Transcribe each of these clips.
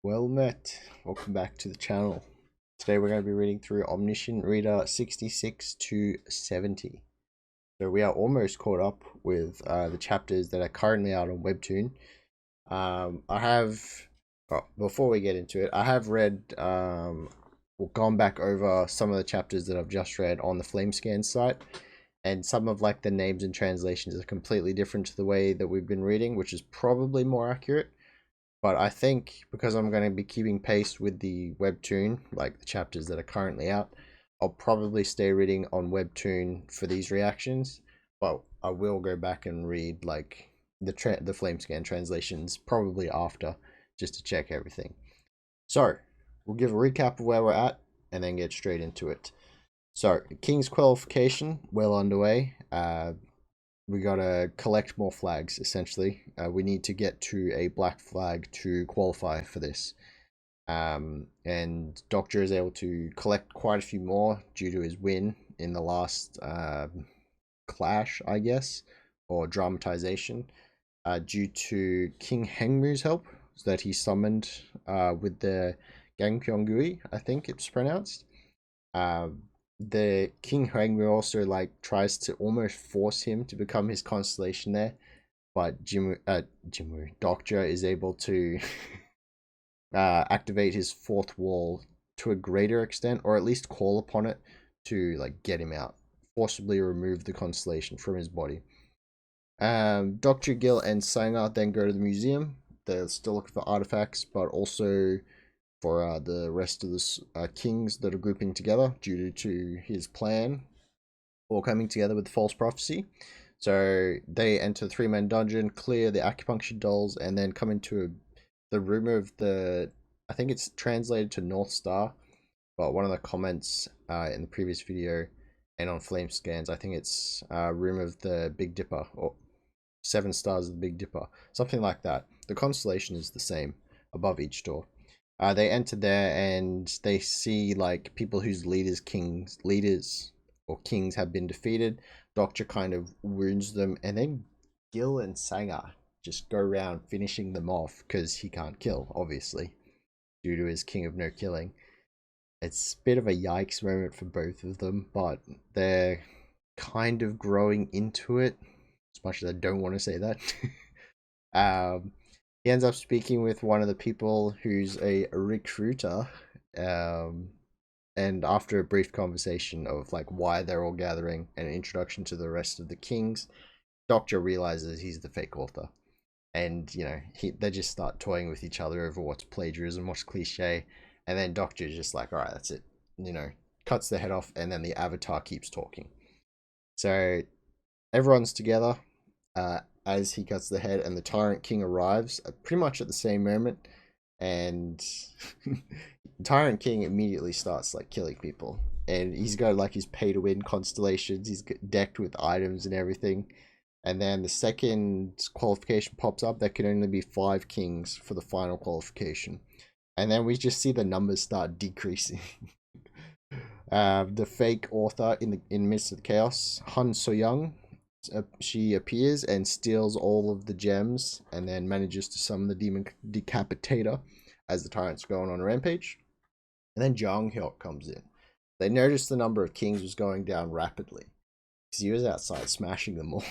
Well met. Welcome back to the channel. Today we're going to be reading through Omniscient Reader 66 to 70. So we are almost caught up with the chapters that are currently out on Webtoon. Before we get into it, I have read, gone back over some of the chapters that I've just read on the Flamescan site. And some of like the names and translations are completely different to the way that we've been reading, which is probably more accurate. But I think because I'm going to be keeping pace with the Webtoon, like the chapters that are currently out, I'll probably stay reading on Webtoon for these reactions. But I will go back and read like the Flamescan translations probably after, just to check everything. So we'll give a recap of where we're at and then get straight into it. So King's Qualification well underway. We gotta collect more flags, essentially. We need to get to a black flag to qualify for this. And Dokja is able to collect quite a few more due to his win in the last clash, I guess, or dramatization, due to King Hengmu's help that he summoned with the Gangpyeonggui, I think it's pronounced. The King Hengmu also like tries to almost force him to become his constellation there, but Dokja is able to activate his fourth wall to a greater extent, or at least call upon it to like get him out, forcibly remove the constellation from his body. Dr. Gil and Sangha then go to the museum. They're still looking for artifacts, but also for the rest of the kings that are grouping together due to his plan, all coming together with the false prophecy. So they enter the three-man dungeon, clear the acupuncture dolls, and then come into the room of the, I think it's translated to North Star, but one of the comments in the previous video and on Flamescans, I think it's room of the Big Dipper, or 7 stars of the Big Dipper, something like that. The constellation is the same above each door. They enter there and they see like people whose leaders or kings have been defeated. Dokja kind of wounds them, and then Gil and Sangha just go around finishing them off because he can't kill, obviously, due to his king of no killing. It's a bit of a yikes moment for both of them, but they're kind of growing into it, as much as I don't want to say that. He ends up speaking with one of the people who's a recruiter, and after a brief conversation of like why they're all gathering and an introduction to the rest of the kings, Dokja realizes he's the fake author, and they just start toying with each other over what's plagiarism, what's cliche, and then Dokja is just like, all right, that's it, cuts the head off, and then the avatar keeps talking. So everyone's together. As he cuts the head, and the Tyrant King arrives pretty much at the same moment, and Tyrant King immediately starts like killing people, and he's got like his pay to win constellations, he's decked with items and everything. And then the second qualification pops up, there can only be 5 kings for the final qualification, and then we just see the numbers start decreasing. The fake author in the midst of the chaos, Han So-young, she appears and steals all of the gems, and then manages to summon the demon decapitator as the tyrant's going on a rampage. And then Jang Hyuk comes in. They noticed the number of kings was going down rapidly because he was outside smashing them all.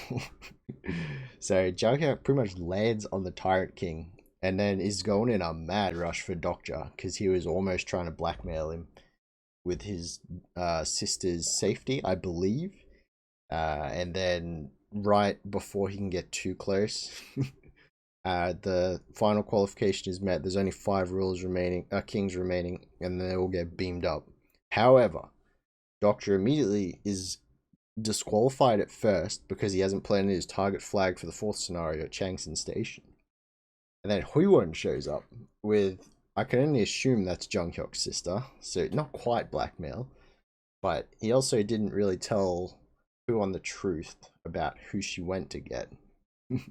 So Jang Hyuk pretty much lands on the Tyrant King and then is going in a mad rush for Dokja because he was almost trying to blackmail him with his sister's safety, I believe. And then right before he can get too close, the final qualification is met. There's only 5 kings remaining, and they all get beamed up. However, Dokja immediately is disqualified at first because he hasn't planted his target flag for the 4th scenario at Changsan Station. And then Hui-Won shows up with, I can only assume that's Jung Hyuk's sister, so not quite blackmail, but he also didn't really tell on the truth about who she went to get.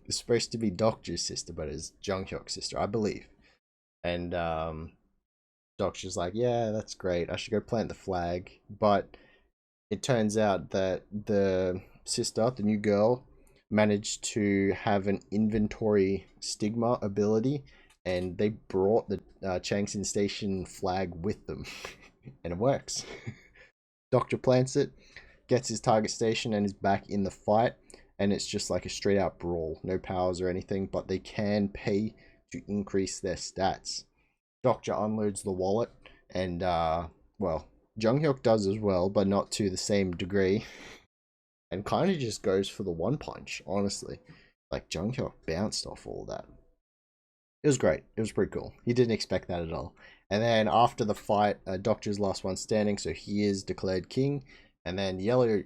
It's supposed to be Dokja's sister, but it's Jung Hyuk's sister, I believe. And Dokja's like, yeah, that's great, I should go plant the flag. But it turns out that the sister, the new girl, managed to have an inventory stigma ability and they brought the Changxin Station flag with them, and it works. Dokja plants it, gets his target station, and is back in the fight. And it's just like a straight out brawl, no powers or anything, but they can pay to increase their stats. Dokja unloads the wallet, and well, Junghyuk does as well, but not to the same degree. And kind of just goes for the one punch, honestly. Like Junghyuk bounced off all that. It was great. It was pretty cool. He didn't expect that at all. And then after the fight, Dokja's last one standing, so he is declared king. And then yellow,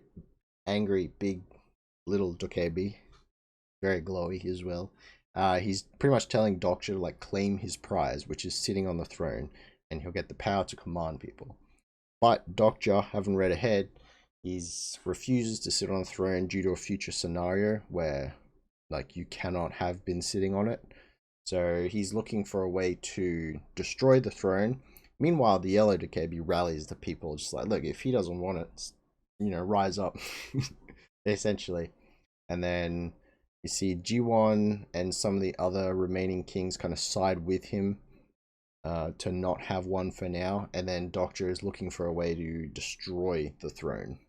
angry, big, little Dokkaebi, very glowy as well. He's pretty much telling Dokja to like claim his prize, which is sitting on the throne, and he'll get the power to command people. But Dokja, having read ahead, he refuses to sit on the throne due to a future scenario where like you cannot have been sitting on it. So he's looking for a way to destroy the throne. Meanwhile, the yellow Dokkaebi rallies the people, just like, look, if he doesn't want it, you know, rise up, essentially. And then you see Hui-Won and some of the other remaining kings kind of side with him to not have one for now. And then Dokja is looking for a way to destroy the throne.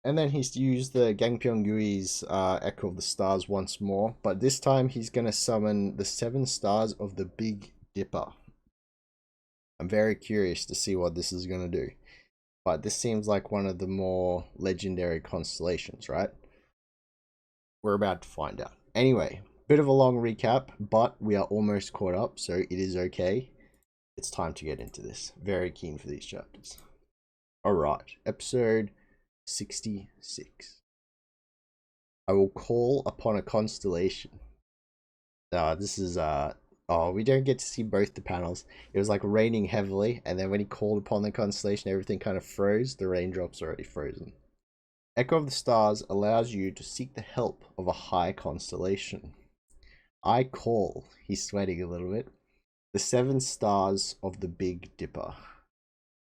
And then he's used the Gangpyeong-gui's Echo of the Stars once more, but this time he's going to summon the 7 stars of the Big Dipper. I'm very curious to see what this is going to do, but this seems like one of the more legendary constellations, right? We're about to find out. Anyway, bit of a long recap, but we are almost caught up, so it is okay. It's time to get into this. Very keen for these chapters. Alright, episode 66. I will call upon a constellation. This is oh, we don't get to see both the panels. It was like raining heavily, and then when he called upon the constellation, everything kind of froze. The raindrops are already frozen. Echo of the Stars allows you to seek the help of a high constellation. I call, he's sweating a little bit, the 7 stars of the Big Dipper.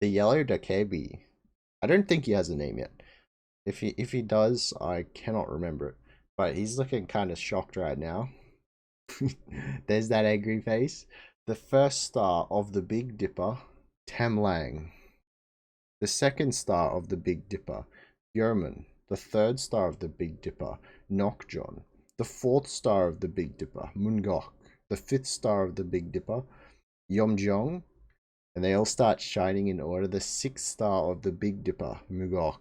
The yellow Dokkaebi. I don't think he has a name yet. If he does, I cannot remember it. But he's looking kind of shocked right now. There's that angry face. The first star of the Big Dipper, Tam Lang. The second star of the Big Dipper, Yeoman. The third star of the Big Dipper, Nokjon. The fourth star of the Big Dipper, Mungok. The fifth star of the Big Dipper, Yomjong. And they all start shining in order. The sixth star of the Big Dipper, Mugok.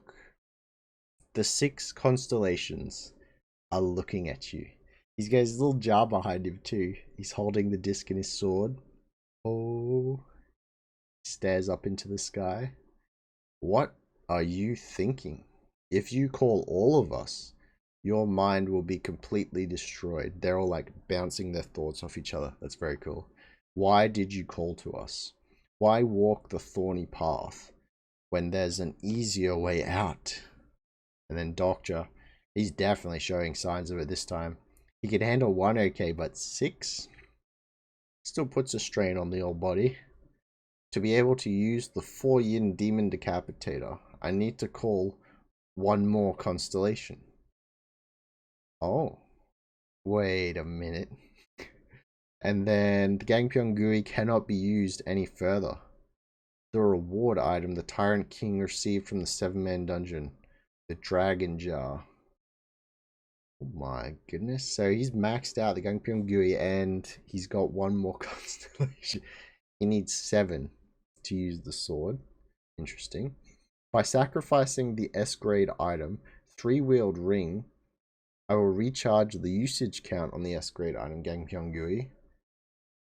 The 6 constellations are looking at you. He's got his little jar behind him too. He's holding the disc in his sword. Oh. He stares up into the sky. What are you thinking? If you call all of us, your mind will be completely destroyed. They're all like bouncing their thoughts off each other. That's very cool. Why did you call to us? Why walk the thorny path when there's an easier way out? And then Dokja, he's definitely showing signs of it this time. He can handle 1 okay, but 6 still puts a strain on the old body. To be able to use the 4-yin demon decapitator, I need to call 1 more constellation. Oh, wait a minute. And then the Gangpyeong-gui cannot be used any further. The reward item the Tyrant King received from the 7-man dungeon, the Dragon Jar. Oh my goodness. So he's maxed out the Gangpyeong-gui and he's got 1 more constellation. He needs 7 to use the sword. Interesting. By sacrificing the S-grade item, 3-wheeled ring, I will recharge the usage count on the S-grade item, Gangpyeong-gui.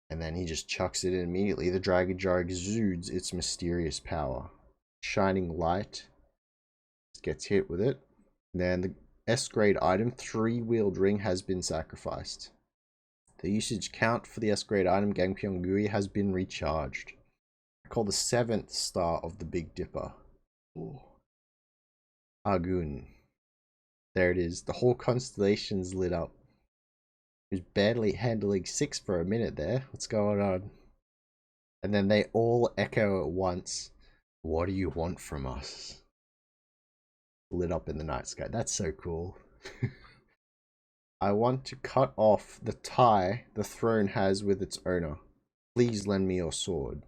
And then he just chucks it in immediately. The Dragon Jar exudes its mysterious power. Shining light. Gets hit with it. And then the S-grade item, 3-wheeled ring, has been sacrificed. The usage count for the S-grade item, Gangpyeong-gui, has been recharged. I call the 7th star of the Big Dipper. Ooh. Agun. There it is. The whole constellation's lit up. He was barely handling 6 for a minute there. What's going on? And then they all echo at once. What do you want from us? Lit up in the night sky. That's so cool. I want to cut off the tie the throne has with its owner. Please lend me your sword.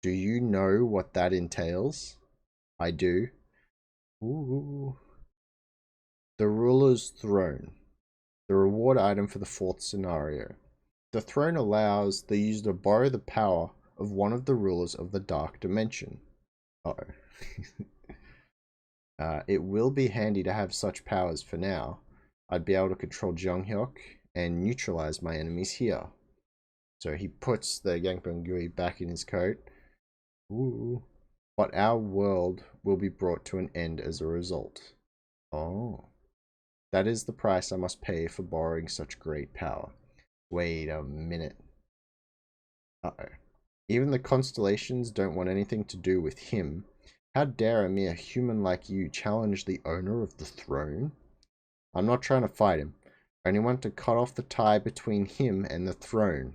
Do you know what that entails? I do. Ooh. The ruler's throne. The reward item for the fourth scenario. The throne allows the user to borrow the power of one of the rulers of the dark dimension. Uh-oh. It will be handy to have such powers for now. I'd be able to control Junghyuk and neutralize my enemies here. So he puts the Gangpyeong back in his coat. Ooh. But our world will be brought to an end as a result. Oh. That is the price I must pay for borrowing such great power. Wait a minute. Uh-oh. Even the constellations don't want anything to do with him. How dare a mere human like you challenge the owner of the throne? I'm not trying to fight him. I only want to cut off the tie between him and the throne.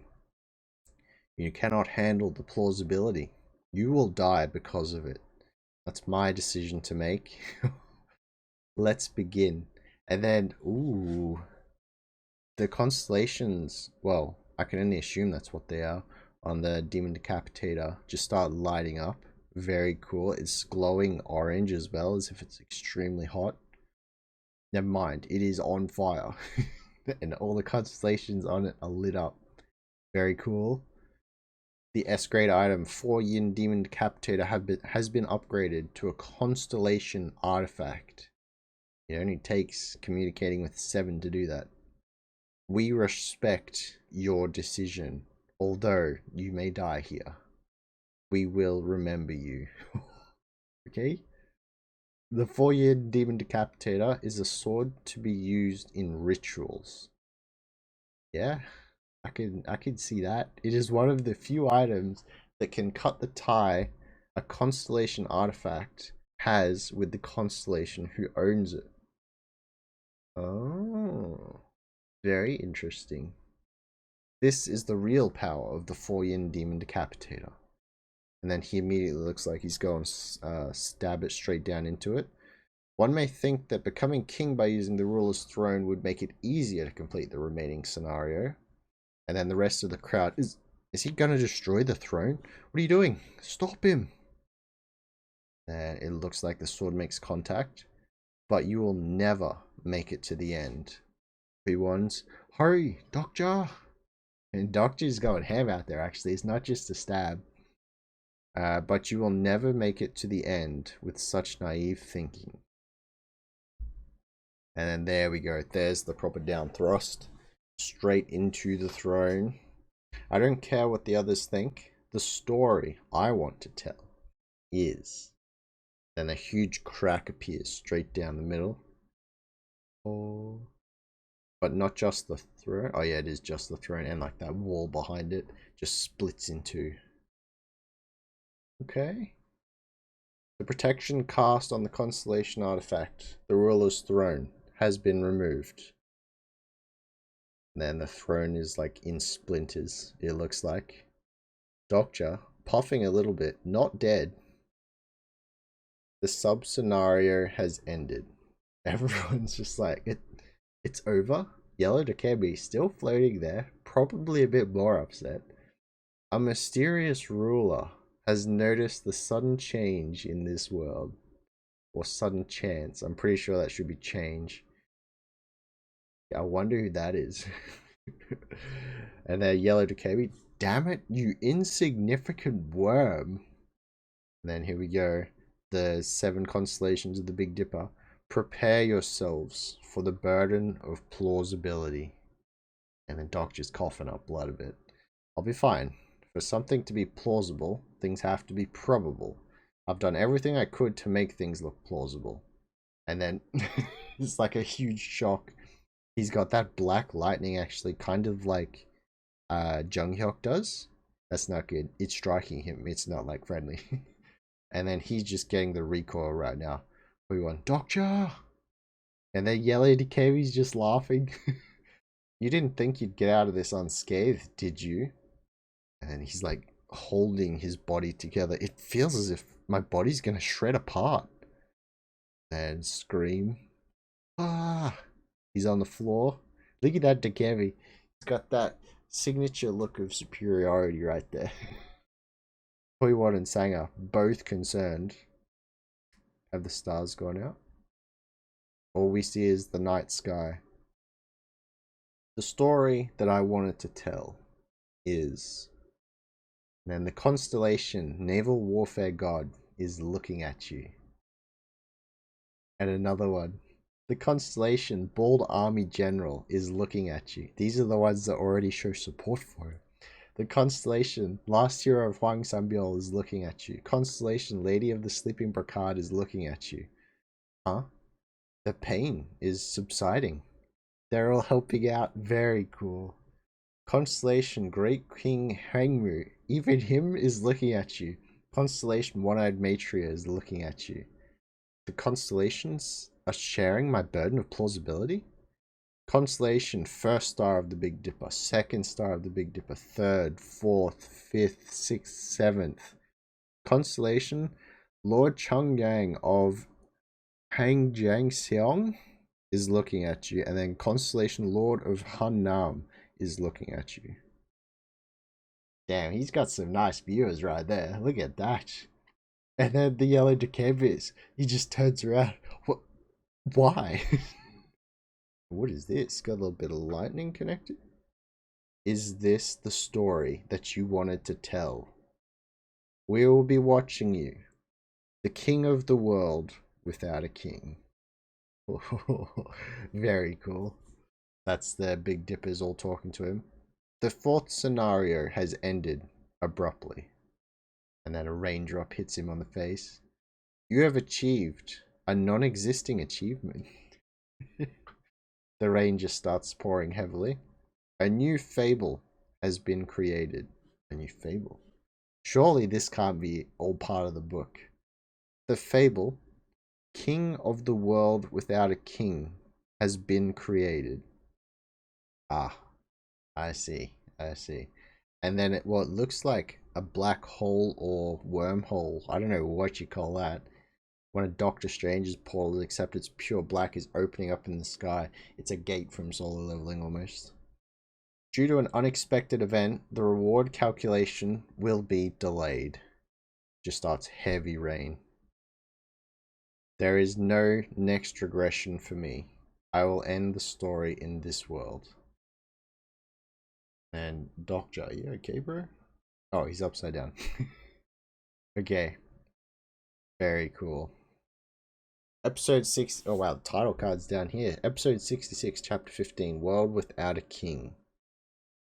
You cannot handle the plausibility. You will die because of it. That's my decision to make. Let's begin. And then, ooh. The constellations, well, I can only assume that's what they are, on the Demon Decapitator, just start lighting up. Very cool. It's glowing orange as well, as if it's extremely hot. Never mind, it is on fire. And all the constellations on it are lit up. Very cool. The S-grade item, 4-Yin Demon Decapitator, has been upgraded to a constellation artifact. It only takes communicating with 7 to do that. We respect your decision, although you may die here. We will remember you. Okay? The 4-Yin Demon Decapitator is a sword to be used in rituals. Yeah, I can see that. It is one of the few items that can cut the tie a constellation artifact has with the constellation who owns it. Oh, very interesting. This is the real power of the 4-Yin Demon Decapitator. And then he immediately looks like he's going to stab it straight down into it. One may think that becoming king by using the ruler's throne would make it easier to complete the remaining scenario. And then the rest of the crowd is he going to destroy the throne? What are you doing? Stop him. And it looks like the sword makes contact. But you will never make it to the end. Hui-Won's, hurry, Dokja! And Dokja's going ham out there, actually. It's not just a stab. But you will never make it to the end with such naive thinking. And then there we go. There's the proper down thrust. Straight into the throne. I don't care what the others think. The story I want to tell is... Then a huge crack appears straight down the middle. Oh... But not just the throne. Oh yeah, it is just the throne. And like that wall behind it just splits in two. Okay. The protection cast on the constellation artifact, the ruler's throne, has been removed. And then the throne is like in splinters, it looks like. Dokja, puffing a little bit, not dead. The sub-scenario has ended. Everyone's just like, it's over. Yellow Dokkaebi still floating there, probably a bit more upset. A mysterious ruler has noticed the sudden change in this world. Or sudden chance. I'm pretty sure that should be change. I wonder who that is. And then Yellow Dokkaebi, damn it, you insignificant worm. And then here we go. The 7 constellations of the Big Dipper. Prepare yourselves for the burden of plausibility. And then Doc just coughing up blood a bit. I'll be fine. For something to be plausible, things have to be probable. I've done everything I could to make things look plausible. And then it's like a huge shock. He's got that black lightning actually, kind of like Junghyuk does. That's not good. It's striking him. It's not like friendly. And then he's just getting the recoil right now. Hui-Won, Dokja! And then Yellow Dokkaebi's just laughing. You didn't think you'd get out of this unscathed, did you? And he's like holding his body together. It feels as if my body's gonna shred apart. And scream. Ah! He's on the floor. Look at that Dokkaebi. He's got that signature look of superiority right there. Hui-Won and Sanger, both concerned. Have the stars gone out? All we see is the night sky. The story that I wanted to tell is, then the constellation naval warfare god is looking at you. And another one, the constellation bald army general is looking at you. These are the ones that already show support for him. The constellation last hero of Huang Sanbiol is looking at you. Constellation lady of the sleeping brocade is looking at you. Huh? The pain is subsiding. They're all helping out. Very cool. Constellation Great King Hangmu, even him is looking at you. Constellation One-Eyed Matria is looking at you. The constellations are sharing my burden of plausibility. Constellation First Star of the Big Dipper, Second Star of the Big Dipper, Third, Fourth, Fifth, Sixth, Seventh. Constellation Lord Chungyang of Hangjiangseong is looking at you, and then Constellation Lord of Hunnam is looking at you. Damn, he's got some nice viewers right there. Look at that. And then the yellow Dokkaebi, he just turns around. What? Why? What is this? Got a little bit of lightning connected? Is this the story that you wanted to tell? We will be watching you. The king of the world without a king. Very cool. That's the Big Dippers all talking to him. The fourth scenario has ended abruptly. And then a raindrop hits him on the face. You have achieved a non-existing achievement. The rain just starts pouring heavily. A new fable has been created. A new fable. Surely this can't be all part of the book. The fable, King of the World Without a King, has been created. Ah, I see. I see. And then it looks like a black hole or wormhole. I don't know what you call that. When a Doctor Strange's portal, except it's pure black, is opening up in the sky. It's a gate from solar leveling almost. Due to an unexpected event, the reward calculation will be delayed. Just starts heavy rain. There is no next regression for me. I will end the story in this world. And Dokja, are you okay, bro? Oh, he's upside down. Okay. Very cool. Episode 6. Oh wow, the title card's down here. Episode 66, Chapter 15, World Without a King.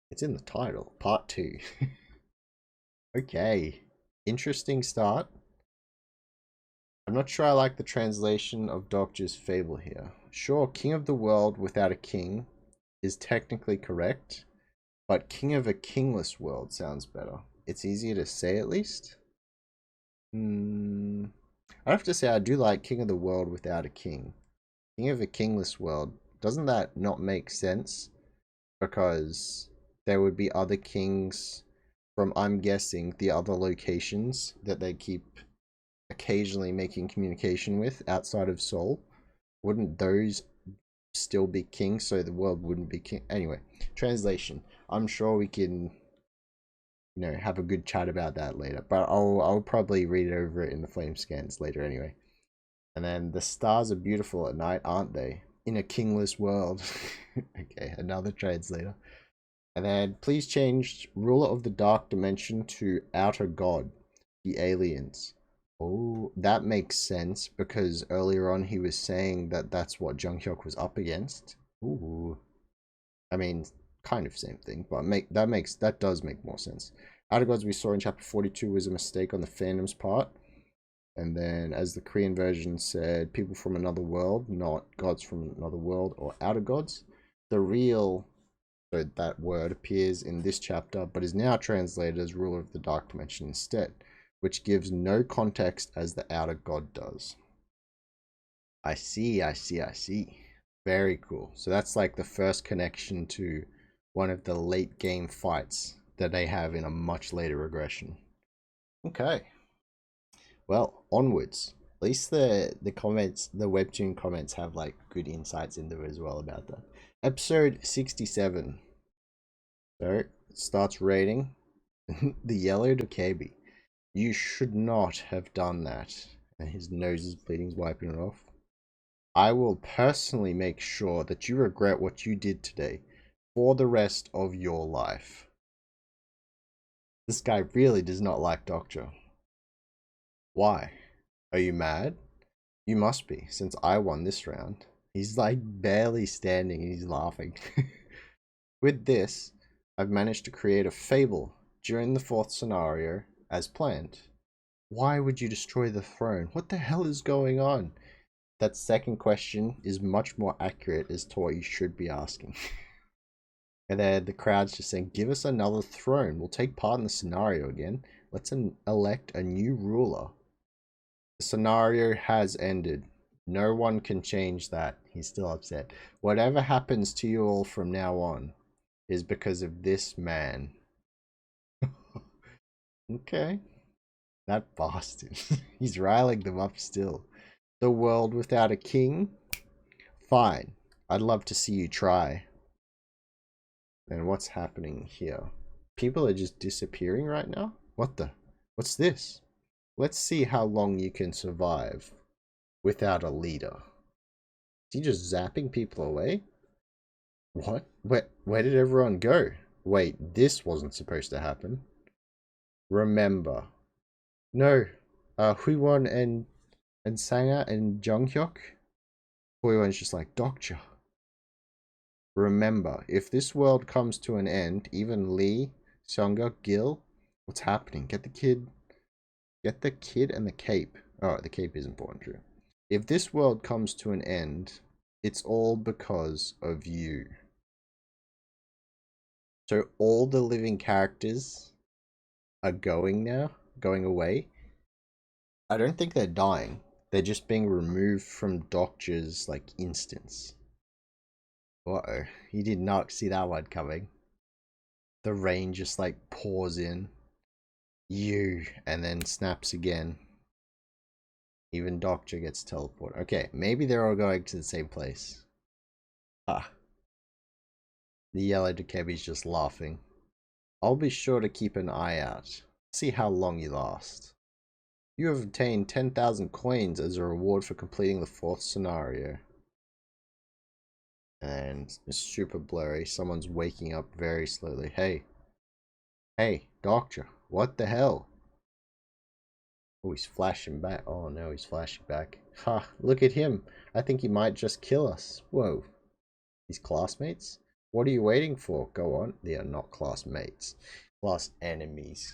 It's in the title. Part 2. Okay. Interesting start. I'm not sure I like the translation of Dokja's fable here. Sure, King of the World Without a King is technically correct, but King of a Kingless World sounds better. It's easier to say at least. I have to say I do like King of the World Without a King. King of a Kingless World. Doesn't that not make sense? Because there would be other kings from, I'm guessing, the other locations that they keep occasionally making communication with outside of Seoul. Wouldn't those still be kings, so the world wouldn't be king? Anyway, translation. I'm sure we can, have a good chat about that later. But I'll probably read over it in the flame scans later anyway. And then the stars are beautiful at night, aren't they? In a kingless world. Okay, another translator. And then please change ruler of the dark dimension to outer god, the aliens. Oh, that makes sense because earlier on he was saying that that's what Junghyuk was up against. Ooh. I mean, kind of same thing, but that does make more sense. Outer gods we saw in chapter 42 was a mistake on the fandom's part. And then, as the Korean version said, people from another world, not gods from another world or outer gods. The real, so that word appears in this chapter, but is now translated as ruler of the dark dimension instead, which gives no context as the outer god does. I see. Very cool. So that's like the first connection to one of the late game fights that they have in a much later regression. Okay. Well, onwards. At least the comments, the webtoon comments have like good insights into it as well about that. Episode 67. So, it starts rating the yellow Dokkaebi. You should not have done that. And his nose is bleeding, he's wiping it off. I will personally make sure that you regret what you did today for the rest of your life. This guy really does not like Dokja. Why? Are you mad? You must be, since I won this round. He's like barely standing and he's laughing. With this, I've managed to create a fable during the fourth scenario as planned. Why would you destroy the throne? What the hell is going on? That second question is much more accurate as to what you should be asking. And then the crowd's just saying, give us another throne. We'll take part in the scenario again. Let's elect a new ruler. The scenario has ended. No one can change that. He's still upset. Whatever happens to you all from now on is because of this man. Okay. That bastard. He's riling them up still. The world without a king? Fine. I'd love to see you try. And what's happening here? People are just disappearing right now? What the? What's this? Let's see how long you can survive without a leader. Is he just zapping people away? What? Where did everyone go? Wait, this wasn't supposed to happen. Remember. No. Hui-Won and Sanga and Junghyuk. Hui-Won's just like, Dokja. Remember, if this world comes to an end, even Lee, Seongguk, Gil, what's happening? Get the kid and the cape. Oh, the cape is important, true. If this world comes to an end, it's all because of you. So all the living characters are going now, going away. I don't think they're dying. They're just being removed from Dokja's, like, instance. Uh-oh. He did not see that one coming. The rain just, like, pours in. You. And then snaps again. Even Dokja gets teleported. Okay, maybe they're all going to the same place. Ah. The yellow Dokkaebi's just laughing. I'll be sure to keep an eye out. See how long you last. You have obtained 10,000 coins as a reward for completing the fourth scenario. And it's super blurry. Someone's waking up very slowly. Hey. Hey, Dokja. What the hell? Oh, he's flashing back. Oh no, he's flashing back. Ha, look at him. I think he might just kill us. Whoa. His classmates? What are you waiting for? Go on. They are not classmates. Class enemies.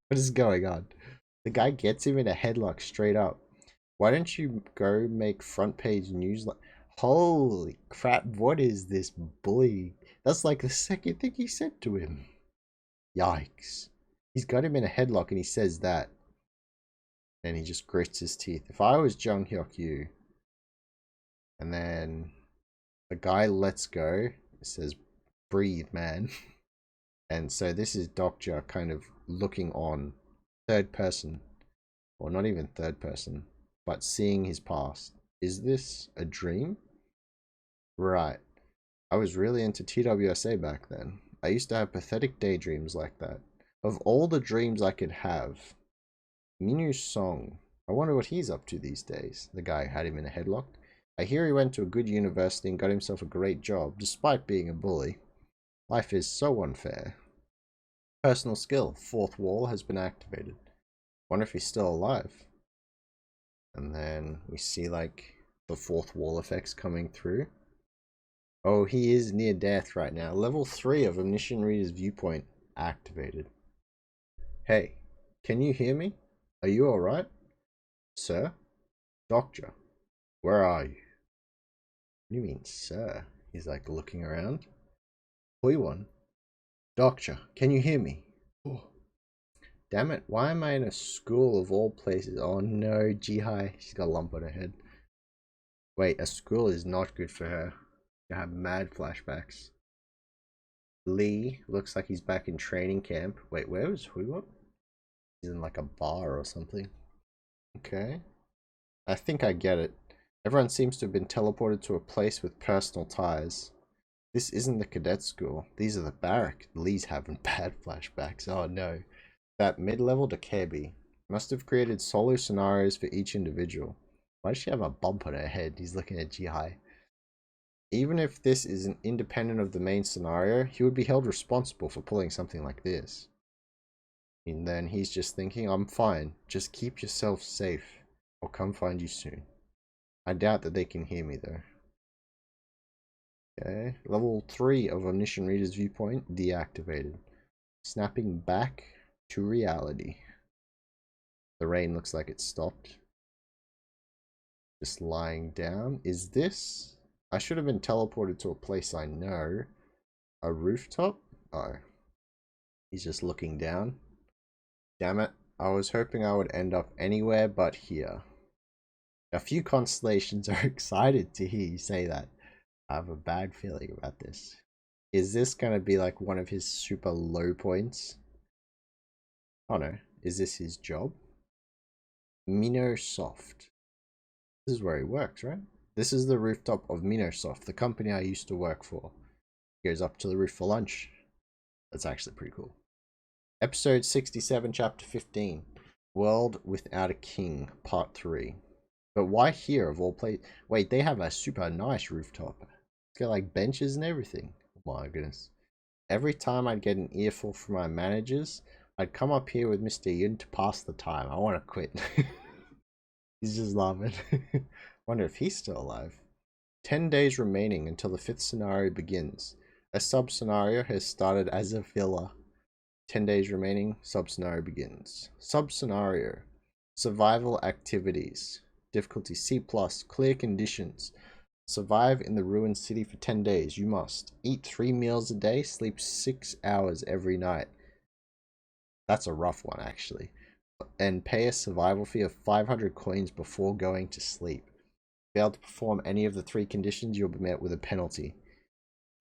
What is going on? The guy gets him in a headlock straight up. Why don't you go make front page news? Holy crap, what is this bully? That's like the second thing he said to him. Yikes. He's got him in a headlock and he says that. And he just grits his teeth. If I was Junghyuk Yu, and then the guy lets go, it says, breathe, man. And so this is Dokja kind of looking on, third person, or not even third person, but seeing his past. Is this a dream? Right. I was really into TWSA back then. I used to have pathetic daydreams like that. Of all the dreams I could have, Minu's song. I wonder what he's up to these days. The guy had him in a headlock. I hear he went to a good university and got himself a great job, despite being a bully. Life is so unfair. Personal skill. Fourth wall has been activated. Wonder if he's still alive. And then we see like the fourth wall effects coming through. Oh, he is near death right now. Level 3 of Omniscient Reader's viewpoint activated. Hey, can you hear me? Are you alright? Sir? Dokja, where are you? What do you mean, sir? He's like looking around. Hui-Won. Dokja, can you hear me? Oh. Damn it, why am I in a school of all places? Oh no, Ji-Hai. She's got a lump on her head. Wait, a school is not good for her. You have mad flashbacks. Lee looks like he's back in training camp. Wait, where was Hui-Won? He's in like a bar or something. Okay. I think I get it. Everyone seems to have been teleported to a place with personal ties. This isn't the cadet school. These are the barrack. Lee's having bad flashbacks. Oh no. That mid-level Dokkaebi must have created solo scenarios for each individual. Why does she have a bump on her head? He's looking at Jihai. Even if this isn't independent of the main scenario, he would be held responsible for pulling something like this. And then he's just thinking, I'm fine. Just keep yourself safe. I'll come find you soon. I doubt that they can hear me though. Okay, level 3 of Omniscient Reader's viewpoint deactivated. Snapping back to reality. The rain looks like it stopped. Just lying down. Is this? I should have been teleported to a place I know. A rooftop? Oh. He's just looking down. Damn it. I was hoping I would end up anywhere but here. A few constellations are excited to hear you say that. I have a bad feeling about this. Is this going to be like one of his super low points? Oh no. Is this his job? Minosoft. This is where he works, right? This is the rooftop of Minosoft, the company I used to work for. He goes up to the roof for lunch. That's actually pretty cool. Episode 67, Chapter 15. World Without a King, Part 3. But why here of all places? Wait, they have a super nice rooftop. It's got like benches and everything. Oh my goodness. Every time I'd get an earful from my managers, I'd come up here with Mr. Yun to pass the time. I want to quit. He's just laughing. Wonder if he's still alive. 10 days remaining until the 5th scenario begins. A sub-scenario has started as a filler. 10 days remaining, sub-scenario begins. Sub-scenario. Survival activities. Difficulty C+, clear conditions. Survive in the ruined city for 10 days. You must eat 3 meals a day, sleep 6 hours every night. That's a rough one, actually. And pay a survival fee of 500 coins before going to sleep. Fail to perform any of the 3 conditions, you'll be met with a penalty.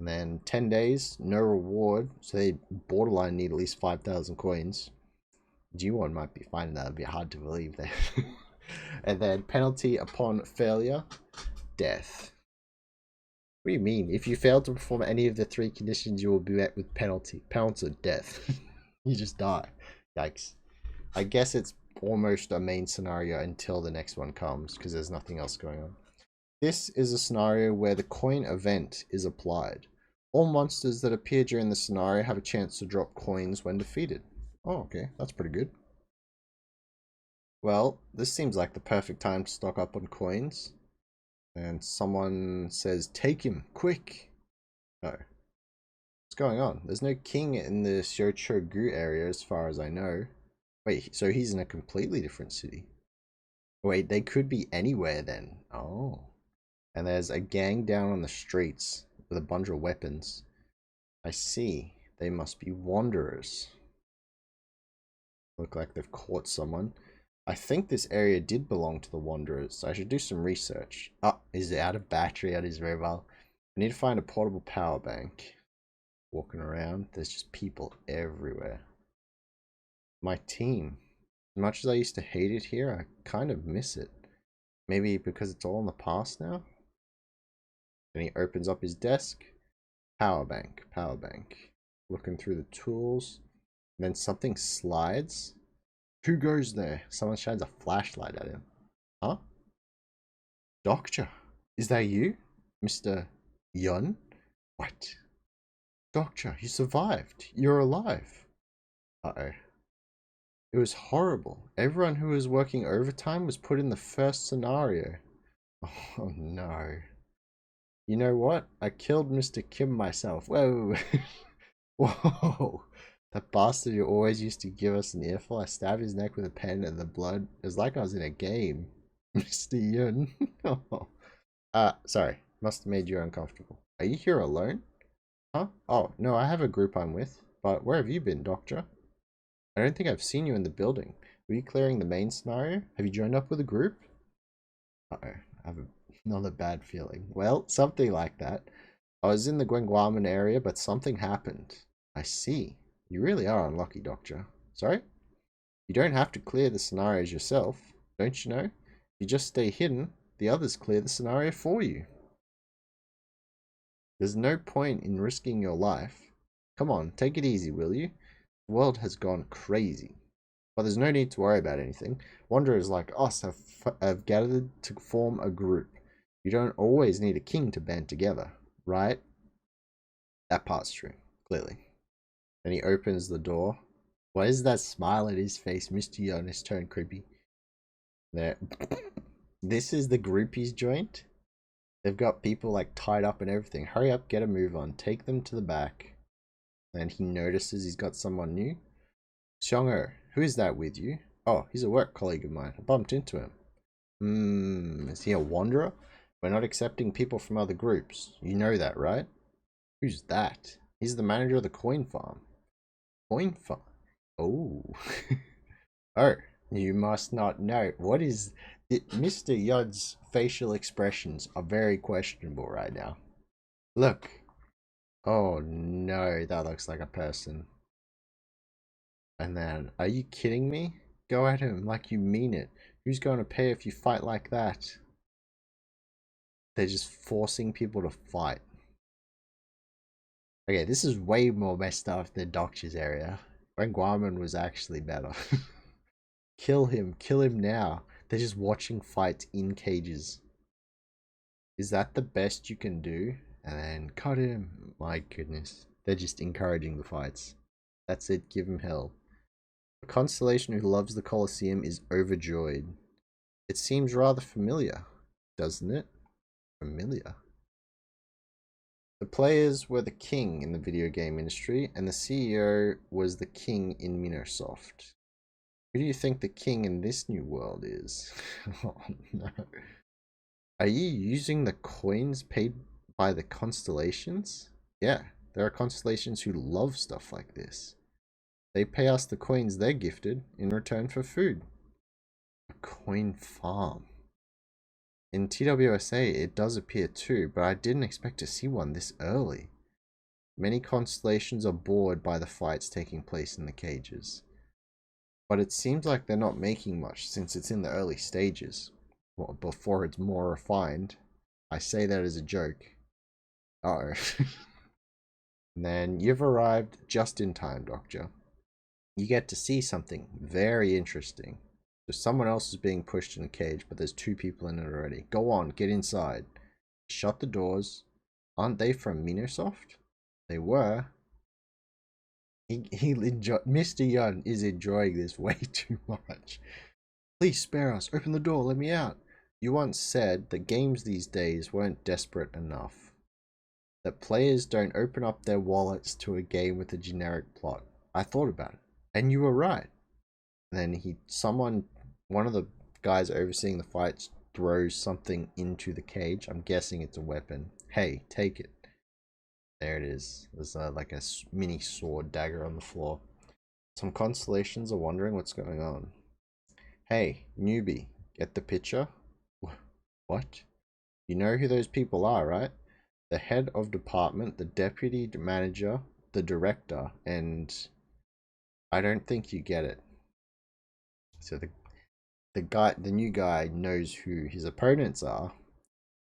And then 10 days, no reward, so they borderline need at least 5,000 coins. G1 might be finding that a bit hard to believe there. And then penalty upon failure, death. What do you mean? If you fail to perform any of the 3 conditions, you will be met with penalty. Penalty of death. You just die. Yikes. I guess it's almost a main scenario until the next one comes, because there's nothing else going on. This is a scenario where the coin event is applied. All monsters that appear during the scenario have a chance to drop coins when defeated. Oh, okay. That's pretty good. Well, this seems like the perfect time to stock up on coins. And someone says, take him, quick. Oh. What's going on? There's no king in the Gu area as far as I know. Wait, so he's in a completely different city. Wait, they could be anywhere then. Oh. And there's a gang down on the streets with a bunch of weapons. I see. They must be wanderers. Look like they've caught someone. I think this area did belong to the wanderers, so I should do some research. Ah, is it out of battery? That is very well. I need to find a portable power bank. Walking around, there's just people everywhere. My team. As much as I used to hate it here, I kind of miss it. Maybe because it's all in the past now? Then he opens up his desk. Power bank, power bank. Looking through the tools. And then something slides. Who goes there? Someone shines a flashlight at him. Huh? Dokja. Is that you? Mr. Yun? What? Dokja, you survived. You're alive. Uh-oh. It was horrible. Everyone who was working overtime was put in the first scenario. Oh no. You know what? I killed Mr. Kim myself. Whoa. Whoa. That bastard who always used to give us an earful. I stabbed his neck with a pen and the blood. It was like I was in a game. Mr. Yun. Sorry. Must have made you uncomfortable. Are you here alone? Huh? Oh, no, I have a group I'm with. But where have you been, Dokja? I don't think I've seen you in the building. Were you clearing the main scenario? Have you joined up with a group? Uh-oh. I have another bad feeling. Well, something like that. I was in the Gwangwaman area, but something happened. I see. You really are unlucky, Dokja. Sorry? You don't have to clear the scenarios yourself, don't you know? If you just stay hidden, the others clear the scenario for you. There's no point in risking your life. Come on, take it easy, will you? The world has gone crazy. But there's no need to worry about anything. Wanderers like us have gathered to form a group. You don't always need a king to band together, right? That part's true, clearly. And he opens the door. Why is that smile at his face? Mr. Yon has turned creepy. There. This is the groupies joint. They've got people like tied up and everything. Hurry up, get a move on. Take them to the back. And he notices he's got someone new. Xiong-er, who is that with you? Oh, he's a work colleague of mine. I bumped into him. Is he a wanderer? We're not accepting people from other groups. You know that, right? Who's that? He's the manager of the coin farm. Coin farm? Oh. Oh, you must not know. What is it? Mr. Yod's facial expressions are very questionable right now. Look. Oh no, that looks like a person. And then, are you kidding me? Go at him like you mean it. Who's going to pay if you fight like that? They're just forcing people to fight. Okay, this is way more messed up than Dokja's area. When Guaman was actually better. Kill him now. They're just watching fights in cages. Is that the best you can do? And then cut him. My goodness. They're just encouraging the fights. That's it, give him hell. The constellation who loves the Colosseum is overjoyed. It seems rather familiar, doesn't it? Familiar. The players were the king in the video game industry, and the CEO was the king in Microsoft. Who do you think the king in this new world is? Oh no. Are you using the coins paid by the constellations? Yeah, there are constellations who love stuff like this. They pay us the coins they're gifted in return for food. A coin farm. In TWSA, it does appear too, but I didn't expect to see one this early. Many constellations are bored by the fights taking place in the cages. But it seems like they're not making much since it's in the early stages. Well, before it's more refined. I say that as a joke. Uh-oh. And then you've arrived just in time, Dokja. You get to see something very interesting. So someone else is being pushed in a cage, but there's 2 people in it already. Go on, get inside. Shut the doors. Aren't they from Microsoft? They were. Mr. Yun is enjoying this way too much. Please spare us. Open the door. Let me out. You once said that games these days weren't desperate enough. That players don't open up their wallets to a game with a generic plot. I thought about it. And you were right. And then one of the guys overseeing the fights throws something into the cage. I'm guessing it's a weapon. Hey, take it. There it is. There's like a mini sword dagger on the floor. Some constellations are wondering what's going on. Hey, newbie, get the picture? What? You know who those people are, right? The head of department, the deputy manager, the director, and I don't think you get it. So the new guy knows who his opponents are.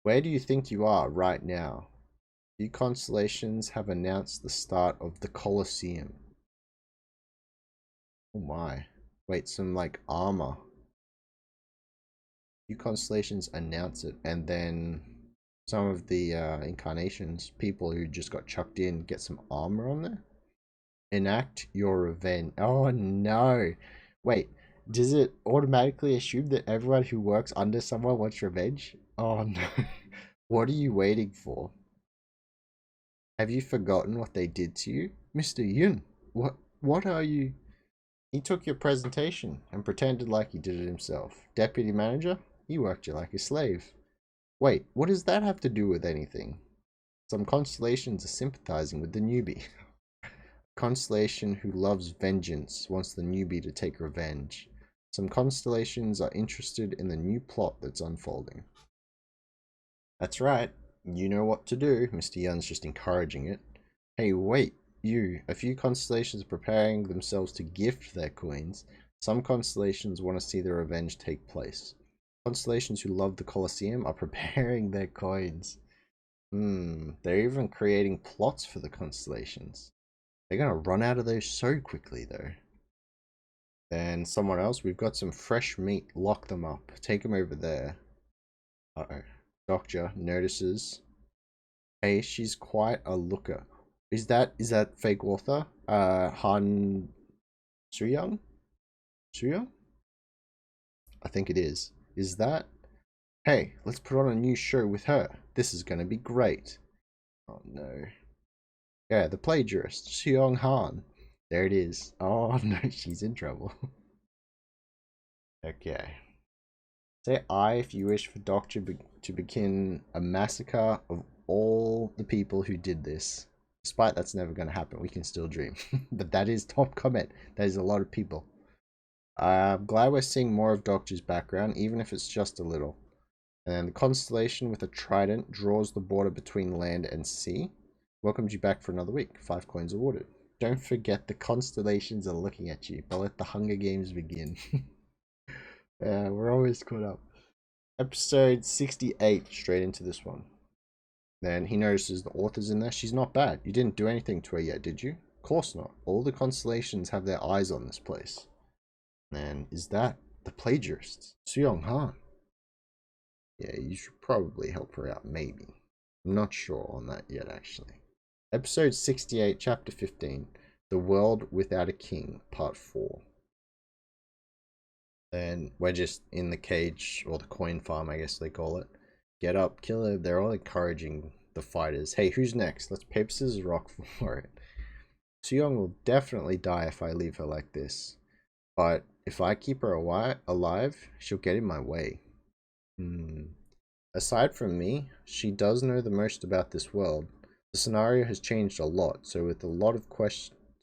Where do you think you are right now? The constellations have announced the start of the Colosseum. Oh my. Wait, some like armor. Few constellations announce it, and then some of the incarnations, people who just got chucked in, get some armor on there. Enact your revenge. Oh no. Wait, does it automatically assume that everyone who works under someone wants revenge? Oh no. What are you waiting for? Have you forgotten what they did to you? Mr. Yun, what are you? He took your presentation and pretended like he did it himself. Deputy manager, he worked you like a slave. Wait, what does that have to do with anything? Some constellations are sympathizing with the newbie. Constellation who loves vengeance wants the newbie to take revenge. Some constellations are interested in the new plot that's unfolding. That's right. You know what to do. Mr. Yun's just encouraging it. Hey, wait. A few constellations are preparing themselves to gift their coins. Some constellations want to see their revenge take place. Constellations who love the Colosseum are preparing their coins. They're even creating plots for the constellations. They're gonna run out of those so quickly, though. Then someone else, we've got some fresh meat. Lock them up. Take them over there. Uh-oh. Dokja notices. Hey, she's quite a looker. Is that fake author? Han Suyang? Suyang? I think it is. Is that? Hey, let's put on a new show with her. This is gonna be great. Oh no. Yeah, the plagiarist, Seong Han. There it is. Oh no, she's in trouble. Okay. Say I if you wish for Dokja to begin a massacre of all the people who did this. Despite that's never going to happen, we can still dream. But that is top comment. That is a lot of people. I'm glad we're seeing more of Dokja's background, even if it's just a little. And the constellation with a trident draws the border between land and sea. Welcomes you back for another week. 5 coins awarded. Don't forget the constellations are looking at you, but let the Hunger Games begin. We're always caught up. Episode 68, straight into this one. Then he notices the author's in there. She's not bad. You didn't do anything to her yet, did you? Of course not. All the constellations have their eyes on this place. And is that the plagiarist? Suyong Han. Yeah, you should probably help her out, maybe. I'm not sure on that yet, actually. Episode 68, Chapter 15. The World Without a King, Part 4. And we're just in the cage, or the coin farm, I guess they call it. Get up, kill her. They're all encouraging the fighters. Hey, who's next? Let's paper, scissors, rock for it. Suyong will definitely die if I leave her like this. But if I keep her alive, she'll get in my way. Aside from me, she does know the most about this world. The scenario has changed a lot, so with a lot of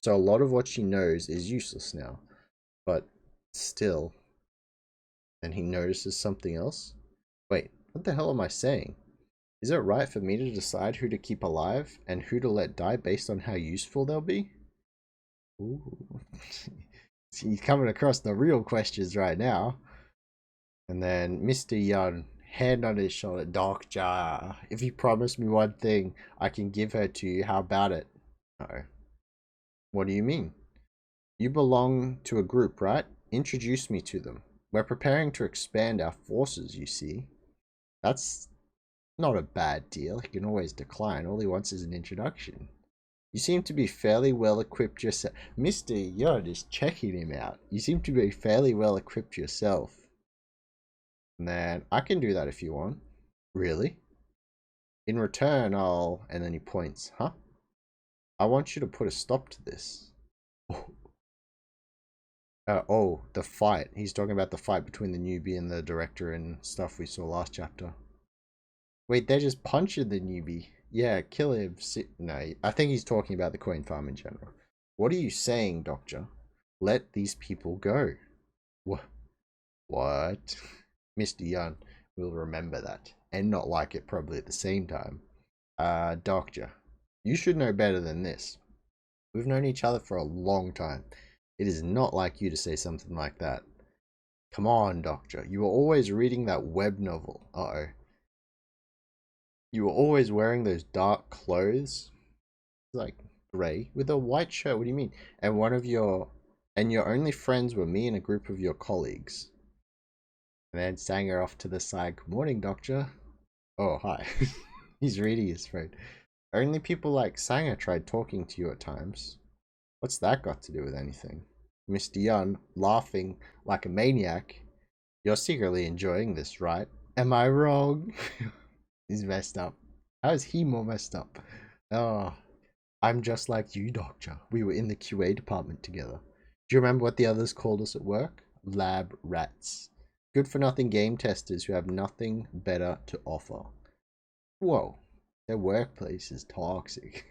a lot of what she knows is useless now. But still. Then he notices something else. Wait, what the hell am I saying? Is it right for me to decide who to keep alive and who to let die based on how useful they'll be? Ooh. He's coming across the real questions right now. And then Mr. Young, hand on his shoulder, Dokja, if you promise me one thing, I can give her to you. How about it? Uh-oh. What do you mean? You belong to a group, right? Introduce me to them. We're preparing to expand our forces, you see. That's not a bad deal. He can always decline. All he wants is an introduction. You seem to be fairly well equipped yourself. Mr. Yod is checking him out. You seem to be fairly well equipped yourself. And then I can do that if you want. Really? In return, I'll... And then he points. Huh? I want you to put a stop to this. Oh, the fight. He's talking about the fight between the newbie and the director and stuff we saw last chapter. Wait, they're just punching the newbie. Yeah, kill him. No, I think he's talking about the coin farm in general. What are you saying, Dokja? Let these people go. What? What? Mr. Yun will remember that. And not like it probably at the same time. Dokja, you should know better than this. We've known each other for a long time. It is not like you to say something like that. Come on, Dokja. You were always reading that web novel. Uh-oh. You were always wearing those dark clothes. Like grey with a white shirt. What do you mean? And your only friends were me and a group of your colleagues. And then sang her off to the side. Good morning, Dokja. Oh, hi. He's reading his phone. Only people like Sanger tried talking to you at times. What's that got to do with anything? Mr. Yun, laughing like a maniac. You're secretly enjoying this, right? Am I wrong? He's messed up. How is he more messed up? Oh, I'm just like you, Dokja. We were in the QA department together. Do you remember what the others called us at work? Lab rats. Good for nothing game testers who have nothing better to offer. Whoa, their workplace is toxic.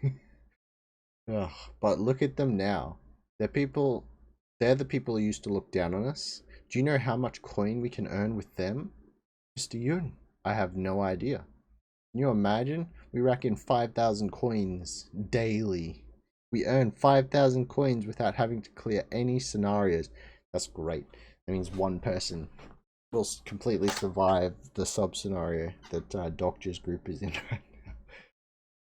Ugh, but look at them now. They're the people who used to look down on us. Do you know how much coin we can earn with them? Mr. Yun, I have no idea. Can you imagine? We reckon 5,000 coins daily. We earn 5,000 coins without having to clear any scenarios. That's great. That means one person will completely survive the sub-scenario that Dokja's group is in right now.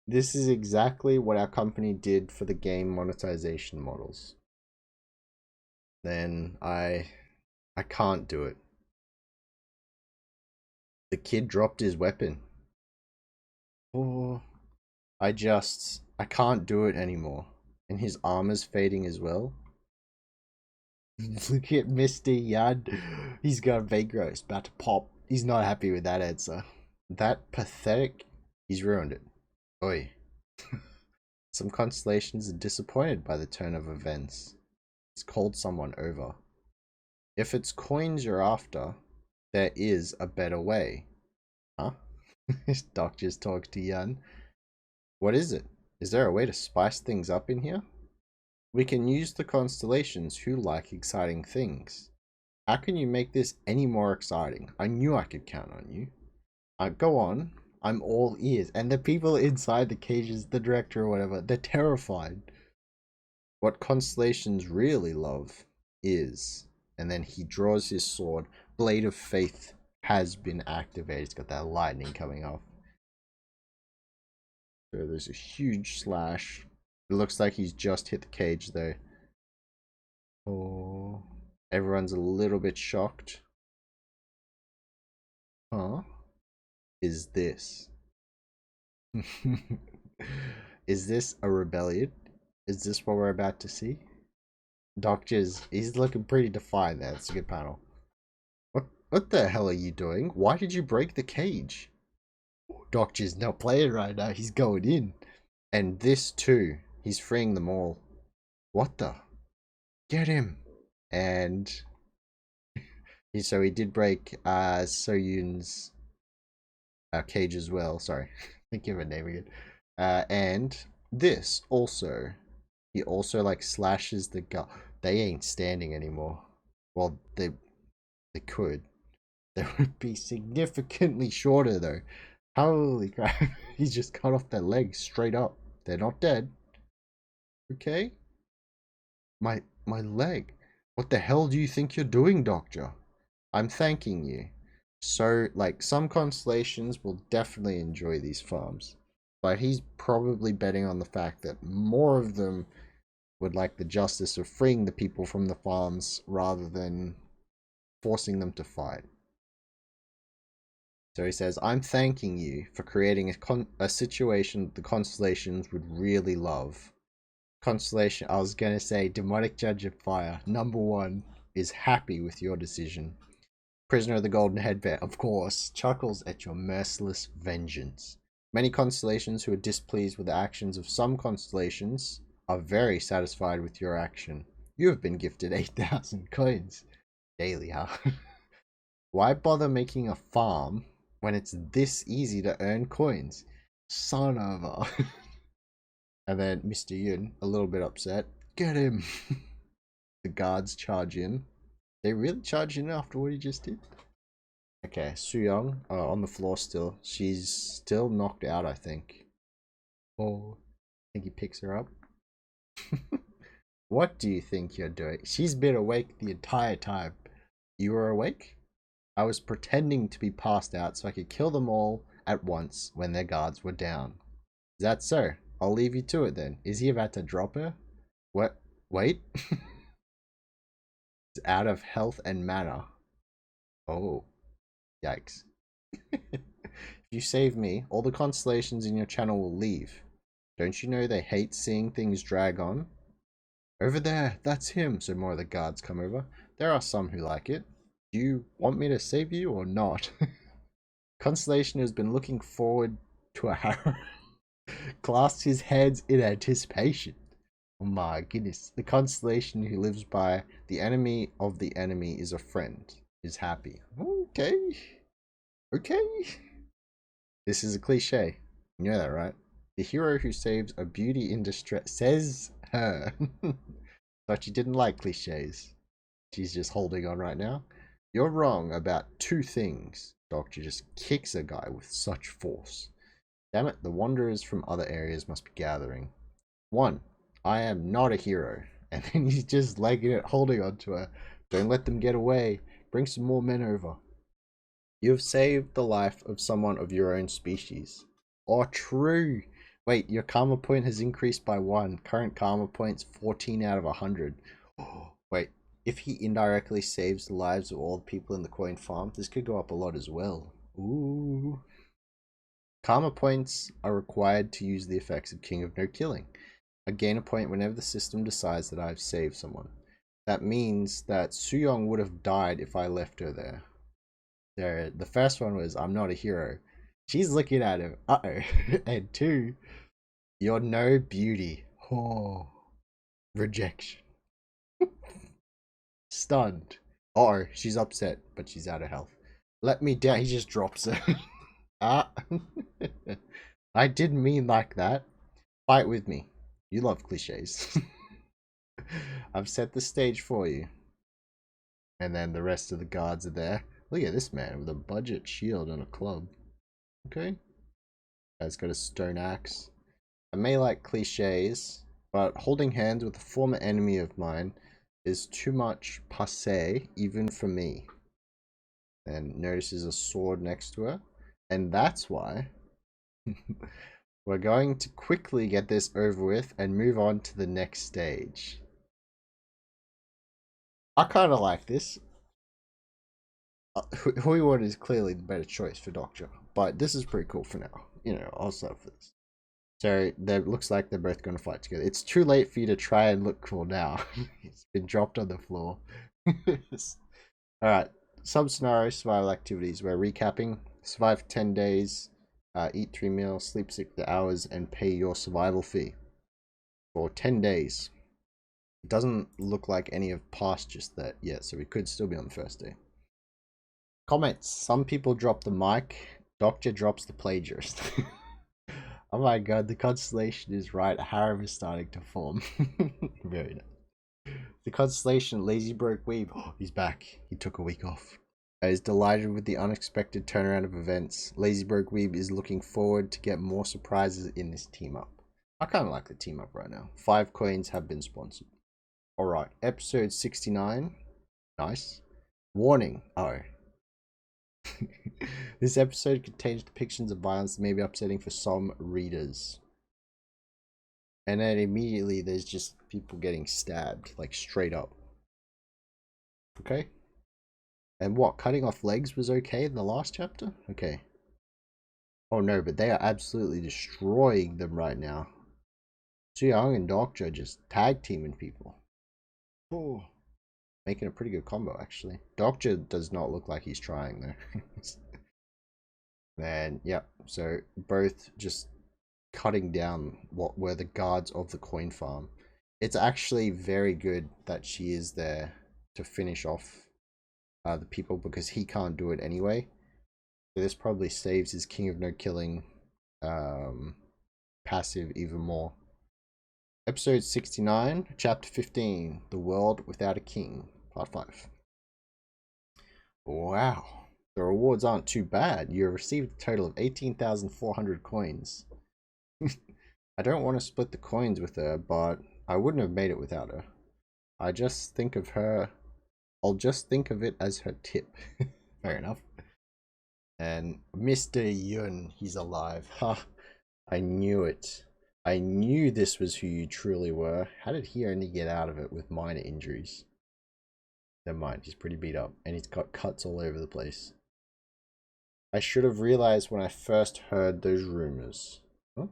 This is exactly what our company did for the game monetization models. Then I can't do it. The kid dropped his weapon. Oh, I can't do it anymore. And his armor's fading as well. Look at Mr. Yad. He's got a Vagro. It's about to pop. He's not happy with that answer. That pathetic. He's ruined it. Oi. Some constellations are disappointed by the turn of events. He's called someone over. If it's coins you're after, there is a better way. Huh? Doc just talks to Yun. What is it? Is there a way to spice things up in here? We can use the constellations who like exciting things. How can you make this any more exciting? I knew I could count on you. Go on. I'm all ears. And the people inside the cages, the director or whatever, they're terrified. What constellations really love is, and then he draws his sword. Blade of Faith has been activated. It's got that lightning coming off. So there's a huge slash. It looks like he's just hit the cage though. Oh, everyone's a little bit shocked. Huh? Is this? Is this a rebellion? Is this what we're about to see? Dokja's, he's looking pretty defiant there. It's a good panel. What the hell are you doing? Why did you break the cage? Dokja's not playing right now. He's going in. And this too. He's freeing them all. What the? Get him. And so he did break Soyun's cage as well. Sorry. Think of a name again. And this also. He also like slashes the gut. They ain't standing anymore. Well, they could. They would be significantly shorter though. Holy crap. He's just cut off their legs straight up. They're not dead. Okay? My leg. What the hell do you think you're doing, Dokja? I'm thanking you. So, like, some constellations will definitely enjoy these farms. But he's probably betting on the fact that more of them would like the justice of freeing the people from the farms rather than forcing them to fight. So he says, I'm thanking you for creating a situation the constellations would really love. Constellation, I was going to say, Demonic Judge of Fire, #1, is happy with your decision. Prisoner of the Golden Headband, of course, chuckles at your merciless vengeance. Many constellations who are displeased with the actions of some constellations are very satisfied with your action. You have been gifted 8,000 coins. Daily, huh? Why bother making a farm when it's this easy to earn coins? Son of a... And then Mr. Yun, a little bit upset. Get him! The guards charge in. They really charge in after what he just did? Okay, Soo-young on the floor still. She's still knocked out, I think. Oh, I think he picks her up. What do you think you're doing? She's been awake the entire time. You were awake? I was pretending to be passed out so I could kill them all at once when their guards were down. Is that so? I'll leave you to it then. Is he about to drop her? What? Wait? It's out of health and mana. Oh. Yikes. If you save me, all the constellations in your channel will leave. Don't you know they hate seeing things drag on? Over there, that's him, so more of the guards come over. There are some who like it. Do you want me to save you or not? Constellation has been looking forward to a harrow. Clasps his hands in anticipation. Oh my goodness. The constellation who lives by the enemy of the enemy is a friend. Is happy. Okay. Okay. This is a cliche. You know that, right? The hero who saves a beauty in distress, says her. Thought you didn't like cliches. She's just holding on right now. You're wrong about 2 things. Dokja just kicks a guy with such force. Damn it, the wanderers from other areas must be gathering. 1. I am not a hero. And then he's just legging it, holding on to her. Don't let them get away. Bring some more men over. You have saved the life of someone of your own species. Oh, true. Wait, your karma point has increased by 1. Current karma points 14 out of 100. Oh, wait, if he indirectly saves the lives of all the people in the coin farm, this could go up a lot as well. Ooh. Karma points are required to use the effects of King of No Killing. I gain a point whenever the system decides that I've saved someone. That means that Suyong would have died if I left her there. The first one was, I'm not a hero. She's looking at him. Uh-oh. And 2, you're no beauty. Oh. Rejection. Stunned. Uh-oh, she's upset, but she's out of health. Let me down. He just drops her. Ah. I didn't mean like that. Fight with me. You love cliches. I've set the stage for you. And then the rest of the guards are there. Look at this man with a budget shield and a club. Okay. Guy's got a stone axe. I may like cliches, but holding hands with a former enemy of mine is too much passé even for me. And notices a sword next to her. And that's why we're going to quickly get this over with and move on to the next stage. I kind of like this. Hui-Won is clearly the better choice for Dokja, but this is pretty cool for now. You know, I'll start for this. So, it looks like they're both going to fight together. It's too late for you to try and look cool now. It's been dropped on the floor. Alright, sub-scenario survival activities. We're recapping. Survive for 10 days, eat 3 meals, sleep 6 hours, and pay your survival fee for 10 days. It doesn't look like any have passed just that yet, so we could still be on the first day. Comments. Some people drop the mic. Dokja drops the plagiarist. Oh my god, the constellation is right. Harem is starting to form. Very nice. The constellation, Lazy Broke Weeb. Oh, he's back. He took a week off. Is delighted with the unexpected turnaround of events. Lazy Broke Weeb is looking forward to get more surprises in this team up. I kind of like the team up right now. 5 coins have been sponsored. Alright, episode 69. Nice. Warning. Oh. This episode contains depictions of violence that may be upsetting for some readers. And then immediately there's just people getting stabbed, like straight up. Okay. And what, cutting off legs was okay in the last chapter? Okay. Oh no, but they are absolutely destroying them right now. Suyang and Dokja just tag teaming people. Oh. Making a pretty good combo, actually. Dokja does not look like he's trying, though. And, yep, so both just cutting down what were the guards of the coin farm. It's actually very good that she is there to finish off the people, because he can't do it anyway. So this probably saves his King of No Killing passive even more. Episode 69, Chapter 15, The World Without a King, Part 5. Wow, the rewards aren't too bad. You have received a total of 18,400 coins. I don't want to split the coins with her, but I wouldn't have made it without her. I'll just think of it as her tip. Fair enough. And Mr. Yun, he's alive. Ha! I knew it. I knew this was who you truly were. How did he only get out of it with minor injuries? Never mind, he's pretty beat up, and he's got cuts all over the place. I should have realized when I first heard those rumors. Huh?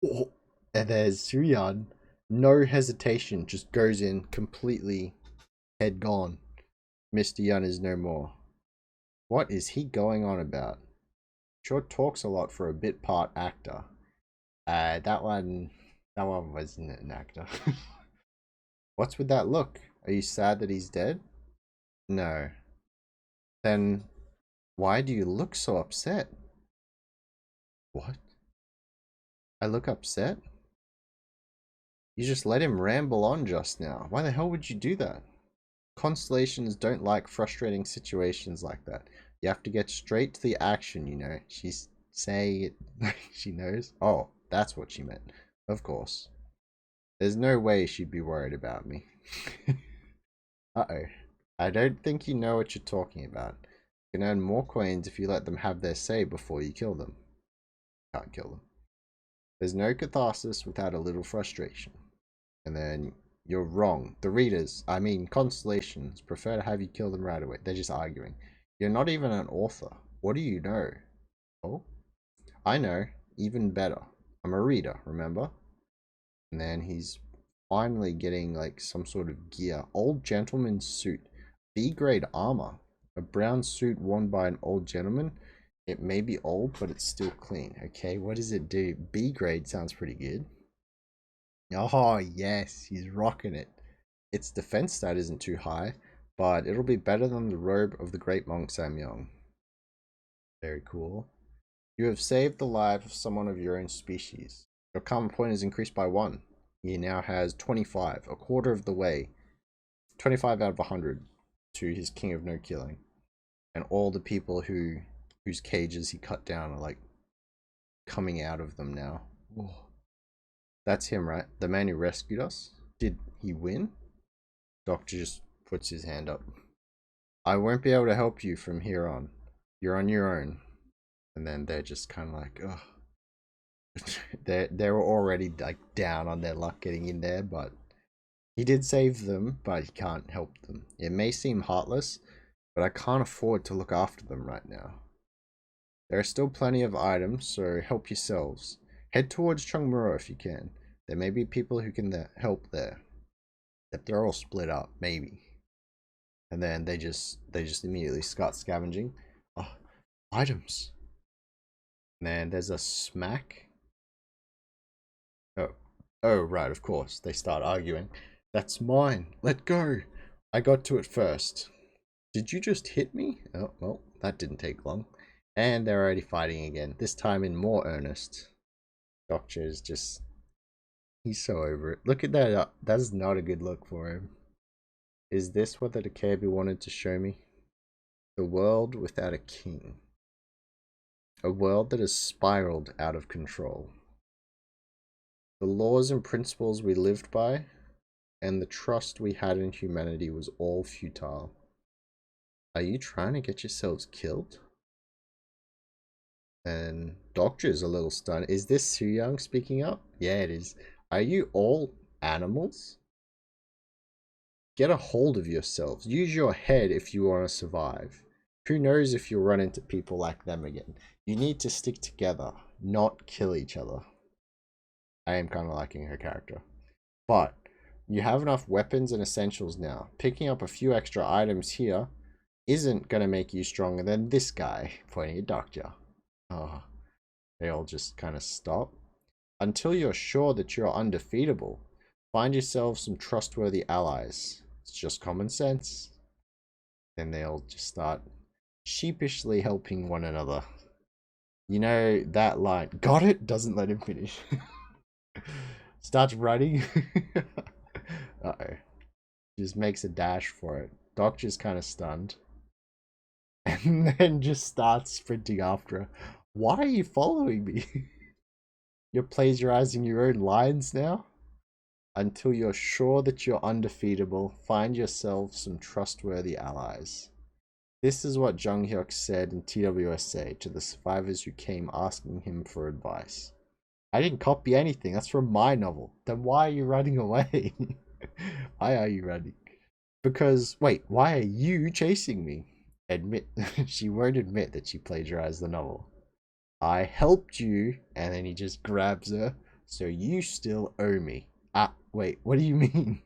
Oh. And there's Suyang. No hesitation, just goes in completely head gone. Mr. Yun is no more. What is he going on about? Sure talks a lot for a bit part actor. That one wasn't an actor. What's with that look? Are you sad that he's dead? No. Then why do you look so upset? What? I look upset? You just let him ramble on just now. Why the hell would you do that? Constellations don't like frustrating situations like that. You have to get straight to the action, you know. She's saying it like she knows. Oh, that's what she meant. Of course. There's no way she'd be worried about me. Uh-oh. I don't think you know what you're talking about. You can earn more coins if you let them have their say before you kill them. Can't kill them. There's no catharsis without a little frustration. And then you're wrong. The readers, I mean constellations, prefer to have you kill them right away. They're just arguing. You're not even an author. What do you know? Oh, I know. Even better. I'm a reader, remember? And then he's finally getting like some sort of gear. Old gentleman's suit. B-grade armor. A brown suit worn by an old gentleman. It may be old, but it's still clean. Okay, what does it do? B-grade sounds pretty good. Oh, yes, he's rocking it. Its defense stat isn't too high, but it'll be better than the robe of the great monk Samyong. Very cool. You have saved the life of someone of your own species. Your karma point is increased by 1. He now has 25, a quarter of the way. 25 out of 100 to his king of no killing. And all the people whose cages he cut down are like coming out of them now. Whoa. That's him, right? The man who rescued us? Did he win? Dokja just puts his hand up. I won't be able to help you from here on. You're on your own. And then they're just kind of like, ugh. they were already like down on their luck getting in there, but he did save them, but he can't help them. It may seem heartless, but I can't afford to look after them right now. There are still plenty of items, so help yourselves. Head towards Chungmuro if you can. There may be people who can help there. If they're all split up, maybe. And then they just immediately start scavenging. Oh, items. And then there's a smack. Oh, right, of course. They start arguing. That's mine. Let go. I got to it first. Did you just hit me? Oh, well, that didn't take long. And they're already fighting again. This time in more earnest. Dokja is just... He's so over it. Look at that. That's not a good look for him. Is this what the Dokkaebi wanted to show me? The world without a king. A world that has spiraled out of control. The laws and principles we lived by and the trust we had in humanity was all futile. Are you trying to get yourselves killed? And Dokja is a little stunned. Is this Soo-young speaking up? Yeah, it is. Are you all animals? Get a hold of yourselves. Use your head if you want to survive. Who knows if you'll run into people like them again. You need to stick together, not kill each other. I am kind of liking her character. But you have enough weapons and essentials now. Picking up a few extra items here isn't going to make you stronger than this guy, pointing at Dokja. Oh, they all just kind of stop. Until you're sure that you're undefeatable, find yourself some trustworthy allies. It's just common sense. Then they'll just start sheepishly helping one another. You know that line, got it? Doesn't let him finish. Starts running. Uh-oh. Just makes a dash for it. Dokja's kind of stunned. And then just starts sprinting after her. Why are you following me? You're plagiarizing your own lines now? Until you're sure that you're undefeatable, find yourself some trustworthy allies. This is what Jung Hyuk said in TWSA to the survivors who came asking him for advice. I didn't copy anything. That's from my novel. Then why are you running away? Why are you running? Because, wait, why are you chasing me? Admit, she won't admit that she plagiarized the novel. I helped you, and then he just grabs her. So you still owe me. Ah, wait, what do you mean?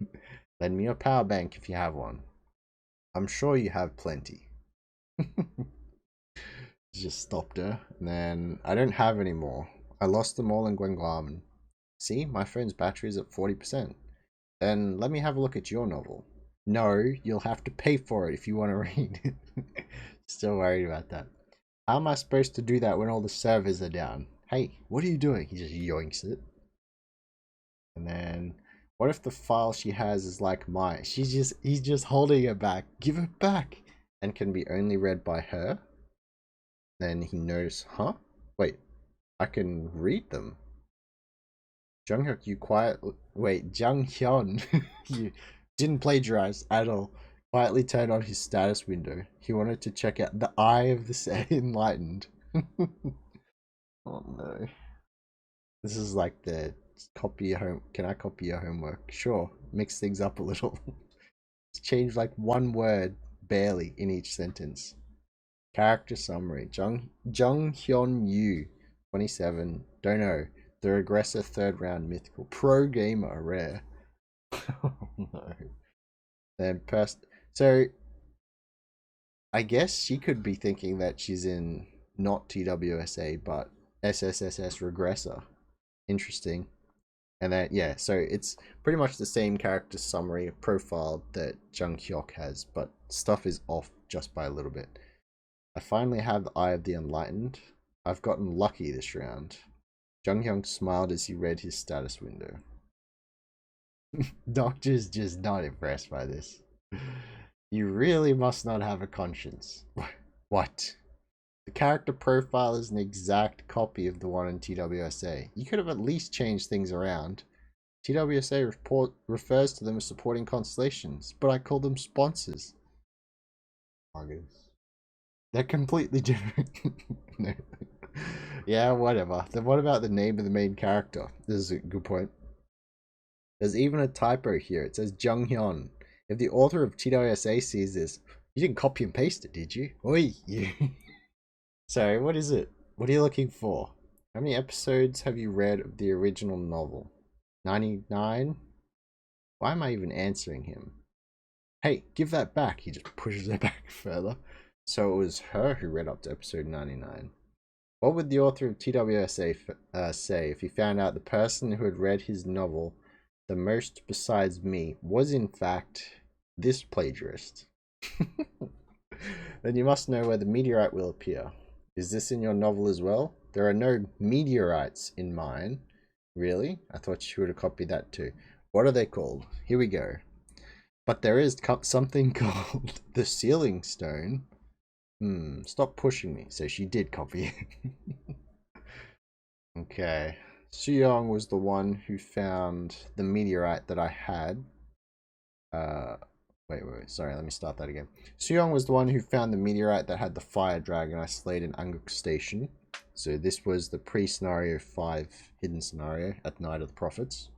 Lend me your power bank if you have one. I'm sure you have plenty. Just stopped her, and then I don't have any more. I lost them all in Gwenguaman. See, my phone's battery is at 40%. Then let me have a look at your novel. No, you'll have to pay for it if you want to read it. Still worried about that. How am I supposed to do that when all the servers are down? Hey, what are you doing? He just yoinks it. And then, what if the file she has is like mine? He's just holding it back. Give it back. And can be only read by her. Then he noticed, huh? Wait, I can read them. Junghyuk, you Junghyun, you didn't plagiarize at all. Quietly turned on his status window. He wanted to check out the Eye of the Enlightened. Oh no. This is like the copy your home. Can I copy your homework? Sure. Mix things up a little. Change like one word barely in each sentence. Character summary. Jung Hyun Yu, 27. Don't know. The Regressor third round mythical. Pro gamer rare. Oh no. Then so I guess she could be thinking that she's in not TWSA but SSSS Regressor. Interesting. And then yeah, so it's pretty much the same character summary profile that Jung Hyuk has, but stuff is off just by a little bit. I finally have the Eye of the Enlightened. I've gotten lucky this round. Jung Hyuk smiled as he read his status window. Doctor's just not impressed by this. You really must not have a conscience. What? The character profile is an exact copy of the one in TWSA. You could have at least changed things around. TWSA refers to them as supporting constellations, but I call them sponsors. August. They're completely different. No. Yeah, whatever. Then what about the name of the main character? This is a good point. There's even a typo here. It says Jung Hyun. If the author of TWSA sees this, you didn't copy and paste it, did you? Oi, you. Sorry, what is it? What are you looking for? How many episodes have you read of the original novel? 99? Why am I even answering him? Hey, give that back. He just pushes it back further. So it was her who read up to episode 99. What would the author of TWSA say if he found out the person who had read his novel the most besides me was in fact this plagiarist? Then you must know where the meteorite will appear. Is this in your novel as well? There are no meteorites in mine. Really? I thought you would have copied that too. What are they called? Here we go. But there is something called the Sealing Stone. Stop pushing me. So she did copy it. Okay. Suyong was the one who found the meteorite that I had. Wait. Sorry, let me start that again. Suyong was the one who found the meteorite that had the fire dragon I slayed in Anguk Station. So this was the pre-scenario 5 hidden scenario at Night of the Prophets.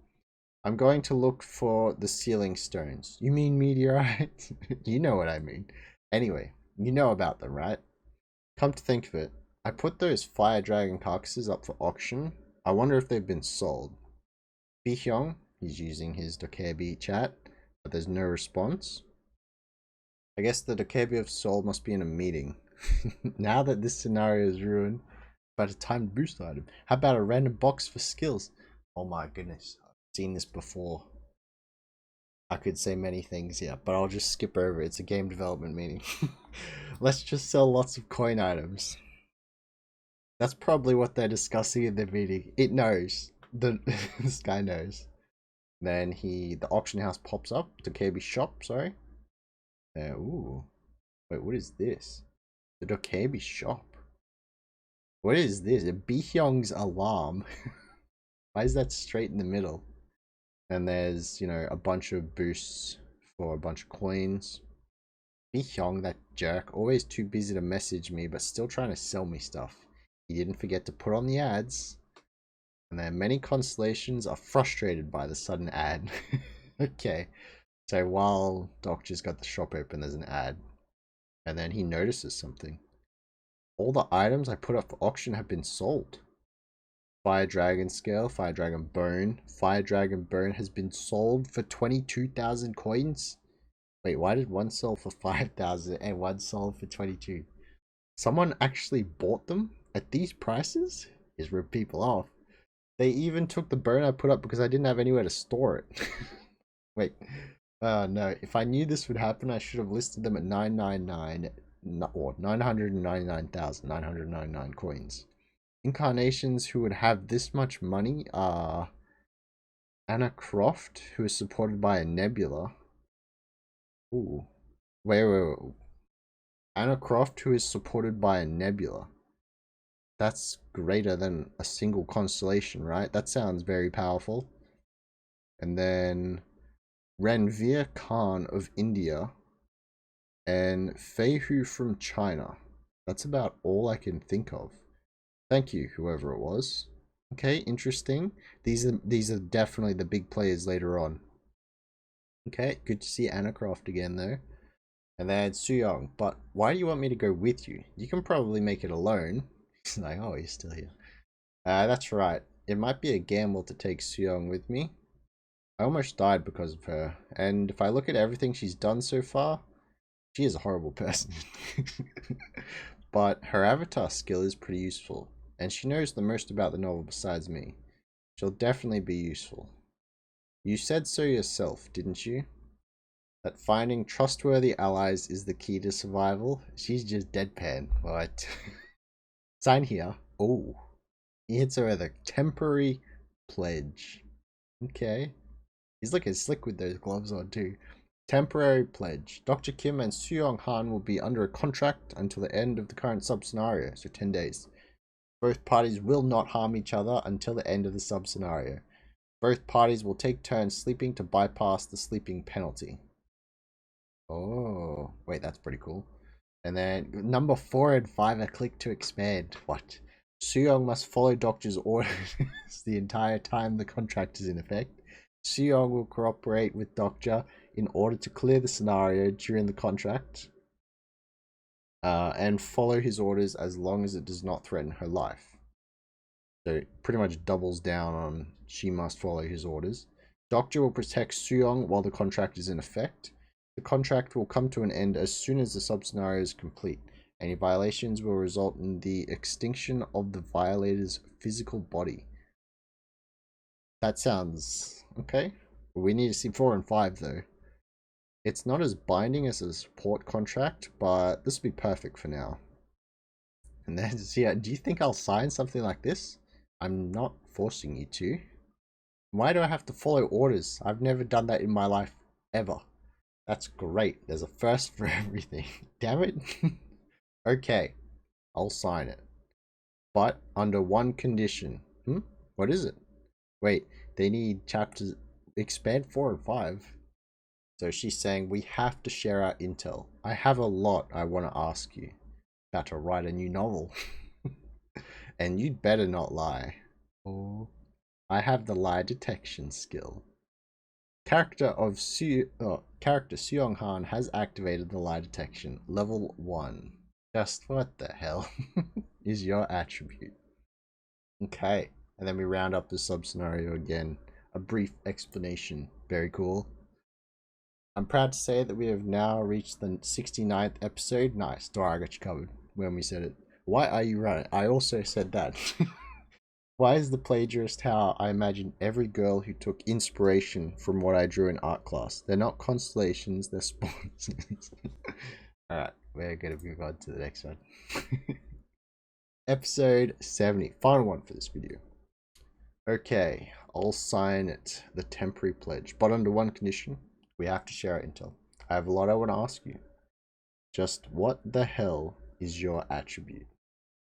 I'm going to look for the Sealing Stones. You mean meteorite? You know what I mean. Anyway, you know about them, right? Come to think of it, I put those fire dragon carcasses up for auction. I wonder if they've been sold. Bihyong, he's using his Dokkaebi chat, but there's no response. I guess the Dokkaebi of Seoul must be in a meeting. Now that this scenario is ruined, but a timed boost item. How about a random box for skills? Oh my goodness, I've seen this before. I could say many things here, but I'll just skip over it. It's a game development meeting. Let's just sell lots of coin items. That's probably what they're discussing in the meeting. It knows. This guy knows. Then the auction house pops up. Dokkaebi shop, sorry. Ooh. Wait, what is this? The Dokkaebi shop. What is this? A Bihyong's alarm. Why is that straight in the middle? And there's, a bunch of boosts for a bunch of coins. Bihyong, that jerk, always too busy to message me, but still trying to sell me stuff. He didn't forget to put on the ads. And then many constellations are frustrated by the sudden ad. Okay. So while Dokja's got the shop open, there's an ad. And then he notices something. All the items I put up for auction have been sold. Fire Dragon Scale, Fire Dragon Bone. Fire Dragon Bone has been sold for 22,000 coins. Wait, why did one sell for 5,000 and one sold for 22? Someone actually bought them at these prices? Is rip people off. They even took the bone I put up because I didn't have anywhere to store it. Wait. No. If I knew this would happen, I should have listed them at 999 or 999,999 coins. Incarnations who would have this much money are Anna Croft, who is supported by a nebula. Ooh. Wait. Anna Croft, who is supported by a nebula. That's greater than a single constellation, right? That sounds very powerful. And then Ranveer Khan of India and Feihu from China. That's about all I can think of. Thank you, whoever it was. Okay, interesting. These are definitely the big players later on. Okay, good to see Anna Croft again though. And then Suyong, but why do you want me to go with you? You can probably make it alone. He's like, oh, he's still here. That's right. It might be a gamble to take Suyong with me. I almost died because of her. And if I look at everything she's done so far, she is a horrible person. But her avatar skill is pretty useful. And she knows the most about the novel besides me. She'll definitely be useful. You said so yourself, didn't you? That finding trustworthy allies is the key to survival. She's just deadpan. What? Sign here. Oh. He hits her with a temporary pledge. Okay. He's looking slick with those gloves on too. Temporary pledge. Dr. Kim and Suyong Han will be under a contract until the end of the current sub-scenario, so 10 days. Both parties will not harm each other until the end of the sub-scenario. Both parties will take turns sleeping to bypass the sleeping penalty. Oh, wait, that's pretty cool. And then number 4 and 5 are clicked to expand. What? Suyong must follow Dokja's orders the entire time the contract is in effect. Suyong will cooperate with Dokja in order to clear the scenario during the contract. And follow his orders as long as it does not threaten her life. So it pretty much doubles down on she must follow his orders. Dokja will protect Suyong while the contract is in effect. The contract will come to an end as soon as the sub-scenario is complete. Any violations will result in the extinction of the violator's physical body. That sounds okay. We need to see 4 and 5 though. It's not as binding as a support contract, but this will be perfect for now. And then, yeah, do you think I'll sign something like this? I'm not forcing you to. Why do I have to follow orders? I've never done that in my life, ever. That's great. There's a first for everything. Damn it. Okay, I'll sign it. But under one condition. What is it? Wait, they need chapters expand 4 and 5. So she's saying we have to share our intel. I have a lot I want to ask you. About to write a new novel. And you'd better not lie. Oh, I have the lie detection skill. Character Suyong Han has activated the lie detection. Level 1. Just what the hell is your attribute? Okay, and then we round up the sub-scenario again. A brief explanation. Very cool. I'm proud to say that we have now reached the 69th episode. Nice, Dora, I got you covered when we said it. Why are you running? I also said that. Why is the plagiarist how I imagine every girl who took inspiration from what I drew in art class? They're not constellations, they're sponsors. Alright, we're gonna move on to the next one. Episode 70, final one for this video. Okay, I'll sign it, the temporary pledge, but under one condition. We have to share our intel. I have a lot I want to ask you. Just what the hell is your attribute?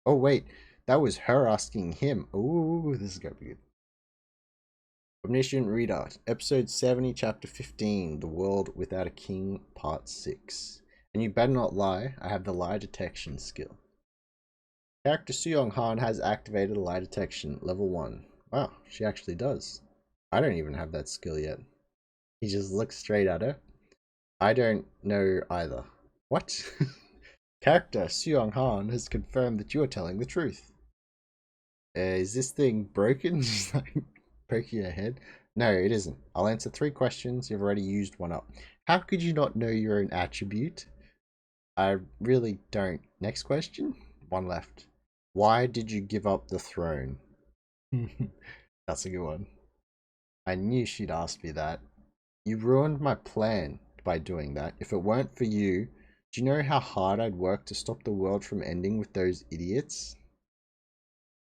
Oh wait, that was her asking him. Ooh, this is gonna be good. Omniscient Reader, Episode 70, Chapter 15, The World Without a King, Part 6. And you better not lie, I have the lie detection skill. Character Suyong Han has activated lie detection, Level 1. Wow, she actually does. I don't even have that skill yet. He just looks straight at her. I don't know either. What? Character Suyong Han has confirmed that you are telling the truth. Is this thing broken? Just like poking your head? No, it isn't. I'll answer 3 questions. You've already used one up. How could you not know your own attribute? I really don't. Next question? 1 left. Why did you give up the throne? That's a good one. I knew she'd ask me that. You ruined my plan by doing that. If it weren't for you, do you know how hard I'd work to stop the world from ending with those idiots?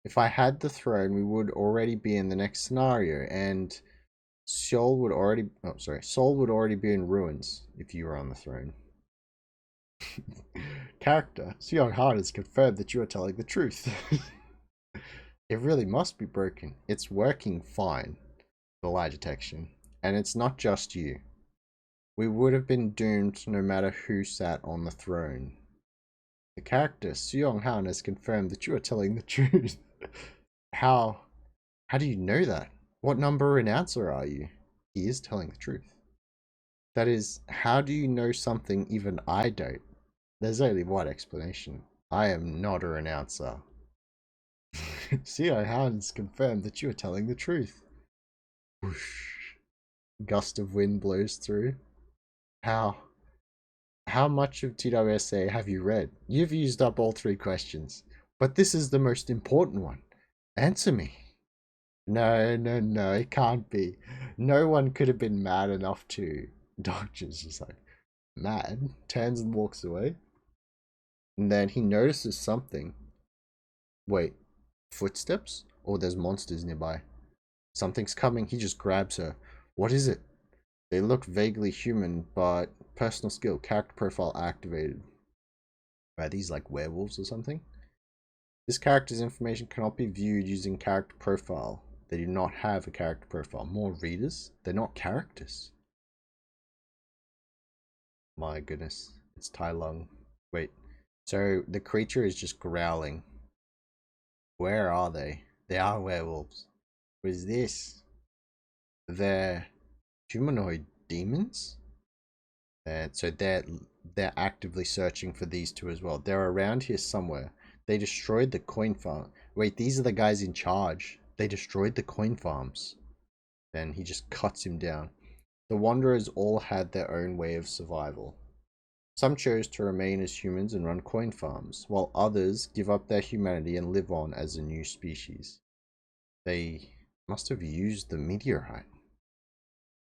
If I had the throne, we would already be in the next scenario, and Seoul would already be in ruins if you were on the throne. Character Suyong Han has confirmed that you are telling the truth. It really must be broken. It's working fine, the lie detection. And it's not just you. We would have been doomed no matter who sat on the throne. The character Suyong Han has confirmed that you are telling the truth. How do you know that? What number announcer are you? He is telling the truth. That is, how do you know something even I don't? There's only one explanation. I am not a announcer. C.I. Hans confirmed that you are telling the truth. Whoosh. Gust of wind blows through. How? How much of TWSA have you read? You've used up all 3 questions. But this is the most important one. Answer me. No, no, no, it can't be. No one could have been mad enough to. Dokja's just like, mad? Turns and walks away. And then he notices something. Wait, footsteps? Or there's monsters nearby. Something's coming, he just grabs her. What is it? They look vaguely human, but personal skill, character profile activated. Are these like werewolves or something? This character's information cannot be viewed using character profile. They do not have a character profile. More readers? They're not characters. My goodness. It's Tai Lung. Wait. So the creature is just growling. Where are they? They are werewolves. What is this? They're humanoid demons? So they're actively searching for these 2 as well. They're around here somewhere. They destroyed the coin farm. Wait, these are the guys in charge. They destroyed the coin farms. Then he just cuts him down. The Wanderers all had their own way of survival. Some chose to remain as humans and run coin farms, while others give up their humanity and live on as a new species. They must have used the meteorite.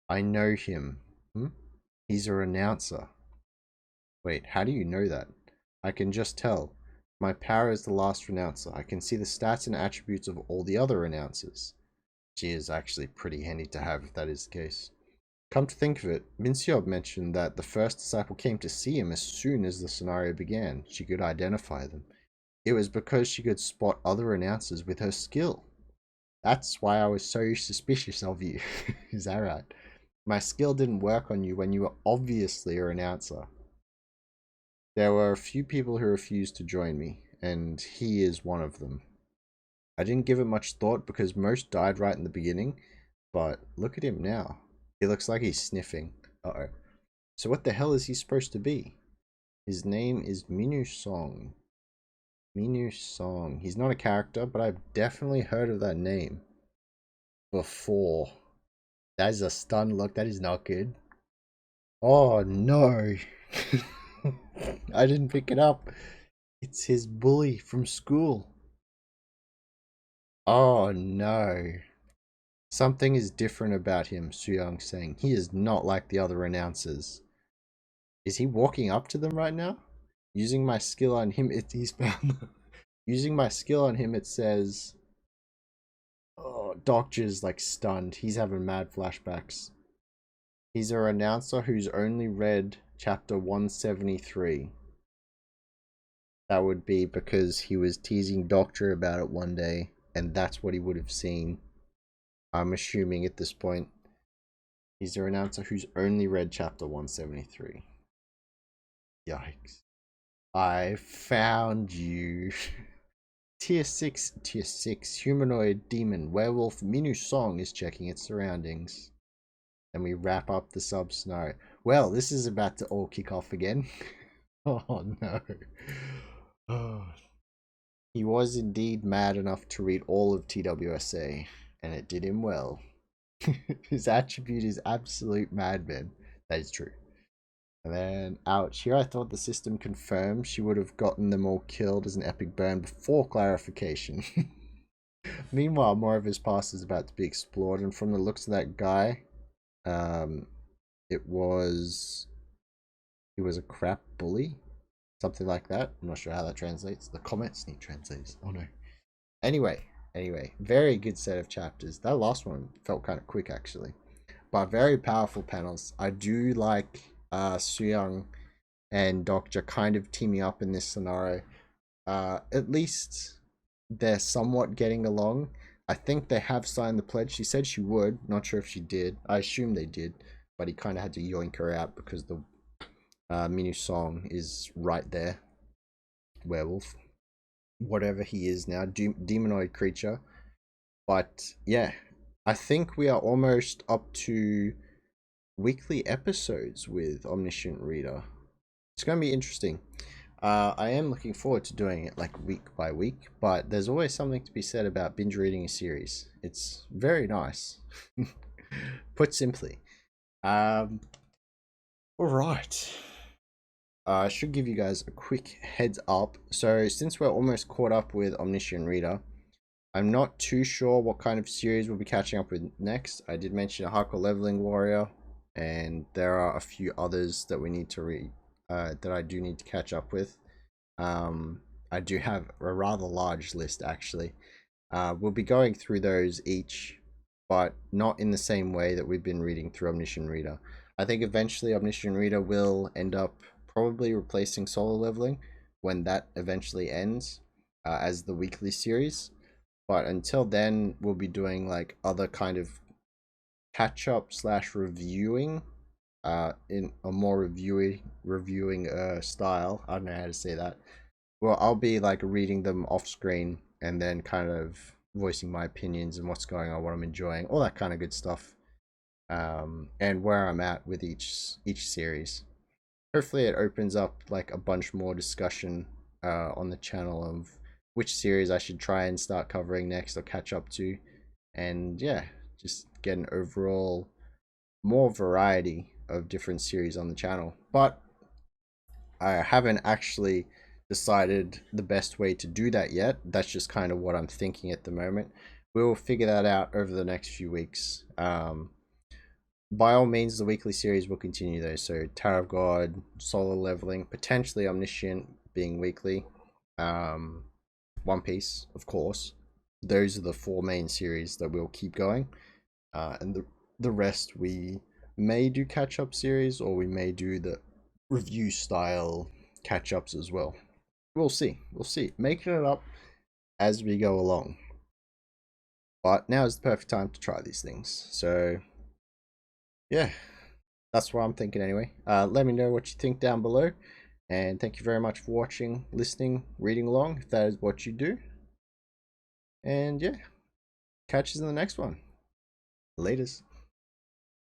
I know him. He's a renouncer. Wait, how do you know that? I can just tell. My power is the last renouncer. I can see the stats and attributes of all the other renouncers. She is actually pretty handy to have if that is the case. Come to think of it, Minseob mentioned that the first disciple came to see him as soon as the scenario began. She could identify them. It was because she could spot other renouncers with her skill. That's why I was so suspicious of you. Is that right? My skill didn't work on you when you were obviously a renouncer. There were a few people who refused to join me, and he is one of them. I didn't give it much thought because most died right in the beginning, but look at him now. He looks like he's sniffing. Uh-oh. So what the hell is he supposed to be? His name is Minu Song. Minu Song. He's not a character, but I've definitely heard of that name before. That is a stunned look. That is not good. Oh no. I didn't pick it up. It's his bully from school. Oh no. Something is different about him, Suyang saying. He is not like the other announcers. Is he walking up to them right now? Using my skill on him, he's found. Using my skill on him, it says. Oh, Dokja's like stunned. He's having mad flashbacks. He's a announcer who's only read chapter 173. That would be because he was teasing Dokja about it one day, and that's what he would have seen. I'm assuming at this point. He's a announcer who's only read chapter 173. Yikes. I found you. Tier 6, humanoid demon werewolf Minu Song is checking its surroundings. And we wrap up the sub scenario. Well, this is about to all kick off again. Oh no. Oh. He was indeed mad enough to read all of TWSA, and it did him well. His attribute is absolute madman. That is true. And then, ouch. Here I thought the system confirmed she would have gotten them all killed as an epic burn before clarification. Meanwhile, more of his past is about to be explored, and from the looks of that guy, he was a crap bully. Something like that. I'm not sure how that translates. The comments need translators. Oh no. Anyway, very good set of chapters. That last one felt kind of quick actually. But very powerful panels. I do like Suyang and Dokja kind of teaming up in this scenario. At least they're somewhat getting along. I think they have signed the pledge. She said she would. Not sure if she did. I assume they did. But he kind of had to yoink her out because the Minu Song is right there. Werewolf. Whatever he is now. Demonoid creature. But yeah, I think we are almost up to weekly episodes with Omniscient Reader. It's going to be interesting. I am looking forward to doing it like week by week, but there's always something to be said about binge reading a series. It's very nice, put simply. All right. I should give you guys a quick heads up. So since we're almost caught up with Omniscient Reader, I'm not too sure what kind of series we'll be catching up with next. I did mention a Hardcore Leveling Warrior, and there are a few others that we need to read, that I do need to catch up with. I do have a rather large list actually. We'll be going through those each, but not in the same way that we've been reading through Omniscient Reader. I think eventually Omniscient Reader will end up probably replacing Solo Leveling when that eventually ends, as the weekly series. But until then, we'll be doing like other kind of catch up slash reviewing, in a more reviewing style. I don't know how to say that. Well, I'll be like reading them off screen and then kind of voicing my opinions and what's going on, what I'm enjoying, all that kind of good stuff. And where I'm at with each series. Hopefully, it opens up like a bunch more discussion on the channel of which series I should try and start covering next or catch up to, and yeah, just get an overall more variety of different series on the channel. But I haven't actually decided the best way to do that yet. That's just kind of what I'm thinking at the moment. We'll figure that out over the next few weeks. By all means, the weekly series will continue though. So Tower of God, Solo Leveling, potentially Omniscient being weekly, One Piece, of course. Those are the four main series that we'll keep going, and the rest we may do catch up series, or we may do the review style catch ups as well. We'll see. We'll see. Making it up as we go along. But now is the perfect time to try these things. So yeah, that's what I'm thinking anyway. Let me know what you think down below. And thank you very much for watching, listening, reading along, if that is what you do. And yeah, catch you in the next one. Laters.